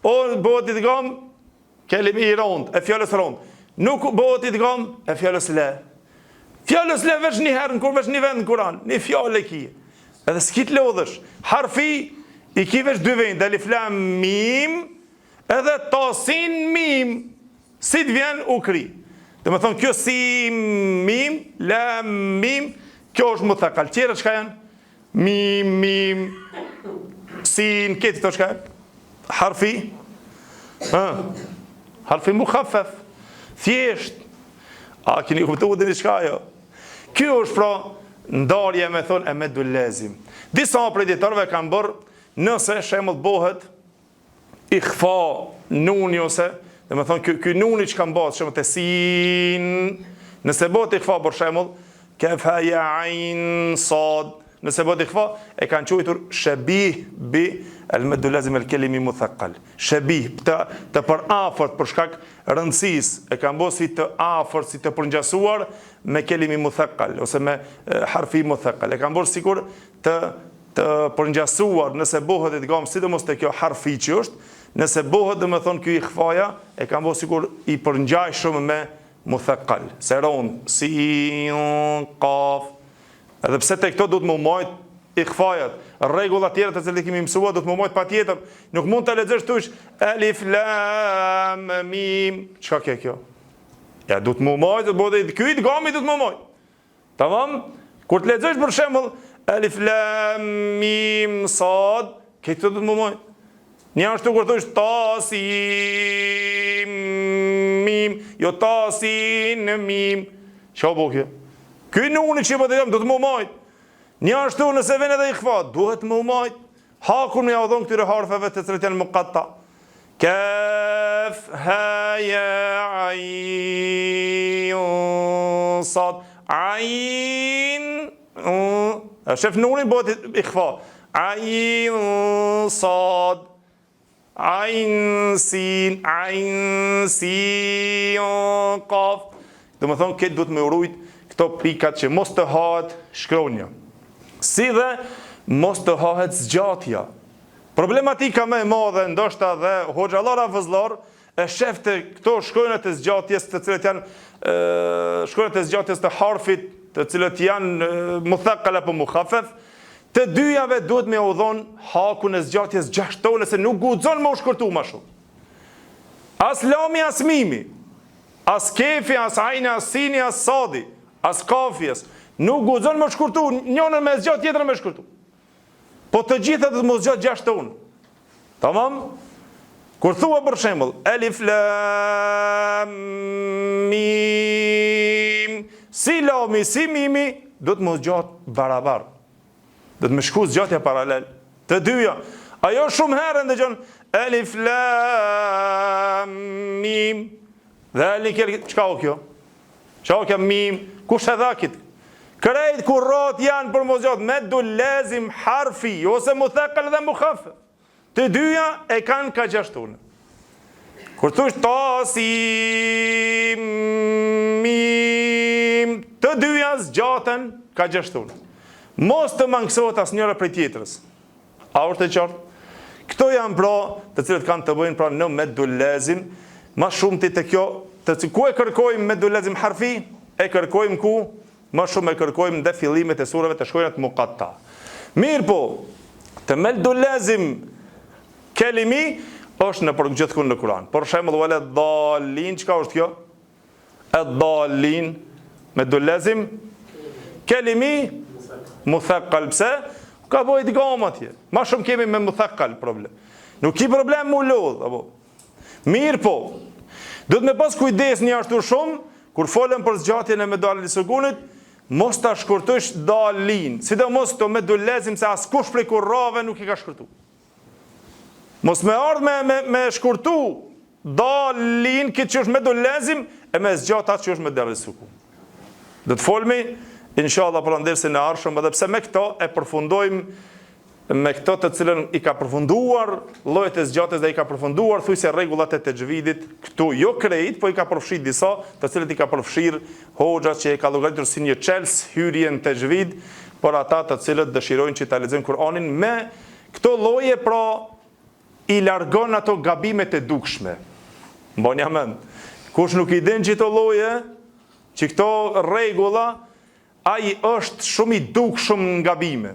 bëhet idgham kelimi i rond, e fjalës rond. Nuk bëhet idgham e fjalës la. Fjalës la veç një herë veç një vend në Kur'an, një fjalë e ki. Edhe s'ki të lodhësh. Harfi i ki veç 2 vend, alif lam mim, edhe tasin mim. Si të vjen u kri. Dhe me thonë kjo si mim, la mim, kjo është muthaqqal. Tjera çka janë? Mim, mim, sin, këtë të çka? Harfi? Harfi mukhaffaf. Thjesht. A keni kuptuar dhe diçka jo? Kjo është pra ndarje me thonë e me dulazim. Disa prej dietarëve kanë bërë nëse shembull bëhet ikhfa nuni ose dhe me thonë, ky nuni që kam bëtë, shemë të sin, nëse bëtë ikhfa, për shemull, kef haja ain sad, nëse bëtë ikhfa, e kanë quajtur shabih bi al-madulazim al-kelimi muthaqqal. Shabih, të për afërt, për shkak rëndësis, e kanë bëtë si të afërt, si të përngjasuar me kelimi muthaqqal, ose me harfi muthaqqal. E kanë bëtë sikur të përngjasuar nëse bëhet idgham, sidomos te kjo harfi që është, Nëse bëhet dhe me thonë kjo ikhfaja, e kam bëhë sikur i përngjaj shumë me muthaqqal. Se ronë, sin, kaf. Edhe pse te këto du të më majt ikhfajat, rregullat tjera të cilat kemi mësuar, du të më majt pa tjetër. Nuk mund të lexosh tush alif, lam, mim. Çka ke kjo? Ja, du të më majt, do të bëhet ky idgami du të më majt. Tamam? Kur të lexosh për shembull alif, lam, mim, sad, këto du të më majt. Një ashtu kur thosh ta, si, mim, jo ta, si, në mim. Qa po kjo? Ky nuni që po të jam, do të më majt. Një ashtu nëse vjen edhe ikhfa, duhet më majt. Hakun me udhon këtyre harfeve të cilat janë muqatta. Kaf, ha, ya, ain, sad, ain. Shef nunin bëhet ikhfa. Ain, sad. Ain, sin, qaf. Dhe më thonë, këtë du të me urujt këto pikat që mos të hahet shkronja. Si dhe mos të hahet zgjatja. Problematika me madhe, ndoshta dhe hoxhallara vëzlar, e shefte këto shkronjat e zgjatjes të cilët janë shkronjat e zgjatjes të harfit, të cilët janë muthaqqal apo mukhaffaf. Të dyjave duhet me udhon hakun e zgjatjes 6 tone, se nuk guxon më u shkurtu më shumë. As lami, as mimi, as kefi, as ajni, as sini, as sadi, as kafjes, nuk guxon më shkurtu, njënën me zgjat, tjetrën me shkurtu. Po të gjitha do të më zgjat 6 tone. Tamam? Kur thua për shembull, alif, lam, mim, si lami, si mimi, do të më zgjat barabar. Do të më shku zgjatja paralel. Të dyja. Ajo shumë herë ndëgjon alif, lam, mim. Çka o kjo? Çka o kjo mim? Kush e dhakit? Krejt kurrat janë për më zgjat me du lezim harfi, ose muthaqqal dhe mukhaffaf. Të dyja e kanë ka 6 tone. Kur thush ta, si, mim, të dyja zgjaten ka 6 tone. Mos të mangësohet as njëra prej tjetrës. A është e qartë? Këto janë pra të cilët kanë të bëjnë pra në meddul lazim, ma shumë të kjo, ku e kërkojmë meddul lazim harfi, e kërkojmë ku, ma shumë e kërkojmë dhe fillimet e surave të shkronjat muqatta. Mirë po, të meddul lazim kelimi, është në për gjithkund në Kur'an. Për shembull, wala dallin, çka është kjo? Ad-dallin, meddul lazim kelimi muthaqqal. Pse? Ka bëjt gama atje. Ma shumë kemi me muthaqqal problem. Nuk ki problem mu lodh, apo. Mirë po. Do të me pas kujdes një ashtu shumë, kur folëm për zgjatjen e medallit sukunit, mos ta shkurtosh dalin. Sidomos to meddul lazim se askush prej kurrave nuk i ka shkurtu. Mos me ardh me shkurtu dalin këtë që është meddul lazim e me zgjat atë që është medallit sukun. Do të folmi inshallah për ndërsin e arshëm, edhe pse me këto e përfundojmë me këto të cilën i ka përfunduar llojet e zgjatjes dhe i ka përfunduar thujse rregullat e tajvidit, këtu jo krejt, po i ka përfshir disa, të cilët i ka përfshir hoxha që e ka llogaritur si një çels hyrjen tajvid, por ata të cilët dëshirojnë që ta lexojnë Kur'anin me këto lloje, pra i largon ato gabimet e dukshme. Mbani mend, kush nuk i din çito lloje, që këto rregulla, ai është shumë i dukshëm në gabime,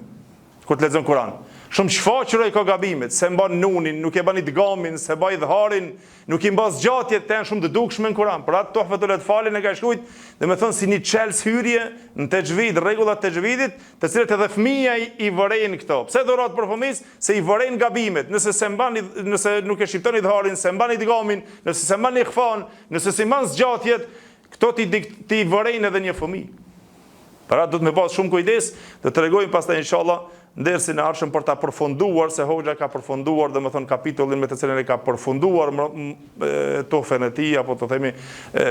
kur të lexon Kur'an. Shumë shfaqur ai ka gabimet, se mban nunin, nuk e bën idgamin, se bën idharin, nuk i mban zgjatjet, të janë shumë të dukshme në Kur'an. Por ato Tuhfatul Atfalin e ka shkruajt, domethënë si një çels hyrje në tajvid, rregullat e tajvidit, të cilët edhe fëmia i vërejnë këto. Pse dhurat për fëmijë? Se i vërejnë gabimet. Nëse nuk e shqipton idharin, se mban idgamin, nëse se mban ikhfan, nëse si mban zgjatjet, këto ti vërejnë edhe një fëmijë. Para do të me pas shumë kujdes, do të regojmë pastaj inshallah ndersin e ardhshëm për ta përfunduar, se hoxha ka përfunduar, domethënë kapitullin me të cilën e ka përfunduar tofen e tij, apo të themi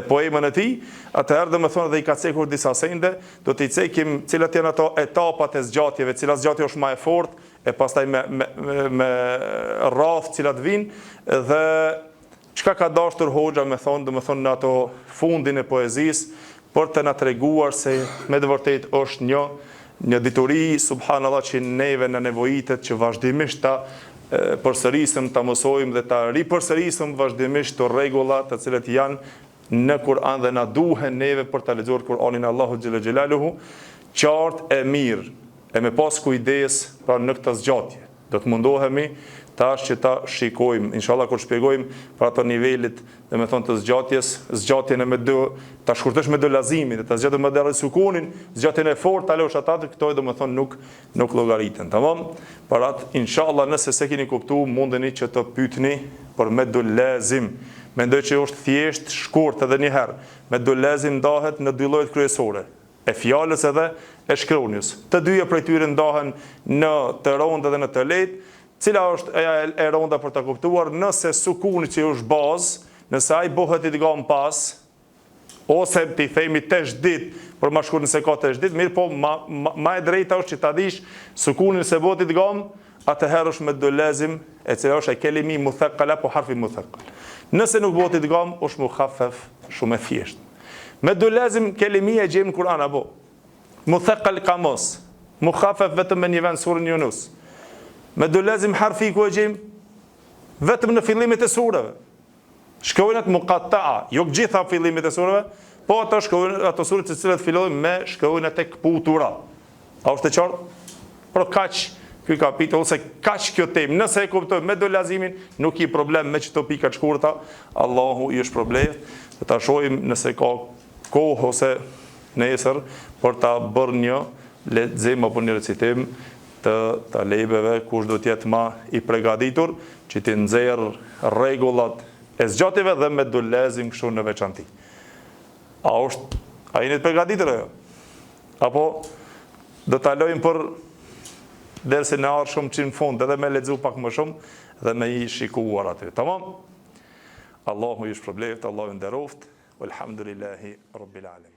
poemën e tij. Atëherë domethënë dhe i ka cekur disa sende, do t'i cekim cilat janë ato etapat e zgjatjeve, cila zgjatje është më e fortë, e pastaj me rradh cilat vijnë, dhe çka ka dashur hoxha me thonë, domethënë në ato fundin e poezisë, për të na treguar se me të vërtet është një dituri, subhanallah, që neve në nevojitet që vazhdimisht ta përsërisëm, ta mësojmë dhe ta ripërsërisëm vazhdimisht të rregulla të cilat janë në Kur'an dhe na duhen neve për ta lexuar Kur'anin e Allahut xhalla xhelaluhu, qartë e mirë, e me pas kujdes pra në këtë zgjatje. Do të mundohemi tash që ta shikojmë, inshallah kur shpjegojmë për ato nivelit, domethënë të zgjatjes, zgjatjen e me do ta shkurtosh me do lazimin, ta zgjatë me deri sukunin, zgjatjen e fortë ta lësh atë, këto domethënë nuk llogariten, tamam? Për atë inshallah nëse se keni kuptuar, mundeni që të pyetni për me do lazim. Mendoj që është thjesht shkurt edhe një herë. Me do lazim ndahet në dy llojet kryesore, e fjalës edhe e shkronjës. Të dyja prej tyre ndahen në të rëndë dhe në të lehtë. Cila është e rënda për ta kuptuar? Nëse sukuni që është bazë, nëse ai bëhet idgham pas, ose ti themi tesh dit, për ma shkurt nëse ka tesh dit, mirë po ma e drejta është që ta dish sukunin se bëhet idgham, atëherë është me do lazim, e cila është e kelimi muthaqqala po harfi muthaqqal. Nëse nuk bëhet idgham, është mukhaffaf, shumë e thjeshtë. Me do lazim kelimi e gjejmë në Kur'an apo muthaqqal ka mos, mukhaffaf vetëm me një vend surën Yunus. Me do lazim harfi ku e gjejmë vetëm në fillimet e surave. Shkronjat muqatta'a, jo gjitha fillimet e surave, po ato shkronjat, ato sure të cilat fillojnë me shkronjat e kputura. A është e qartë? Por kaq ky kapitull ose kaq kjo temë. Nëse e kuptoj me do lazimin, nuk i problem me çto pika të shkurta, Allahu i është problem. Do ta shohim nëse ka kohë ose nesër për ta bërë një lexim apo një recitim të talebeve, kush do të jetë ma i përgatitur që të nxjerr rregullat e zgjatjeve dhe me do lazim kështu në veçanti. A jeni të përgatitur ajo? Apo do ta lojmë për dersin e ardhshëm që në fund edhe me lexu pak më shumë dhe me i shikuar aty. Tamam? Allahu i shpërbleft, Allahu nderoft. Walhamdulillahi rabbil alamin.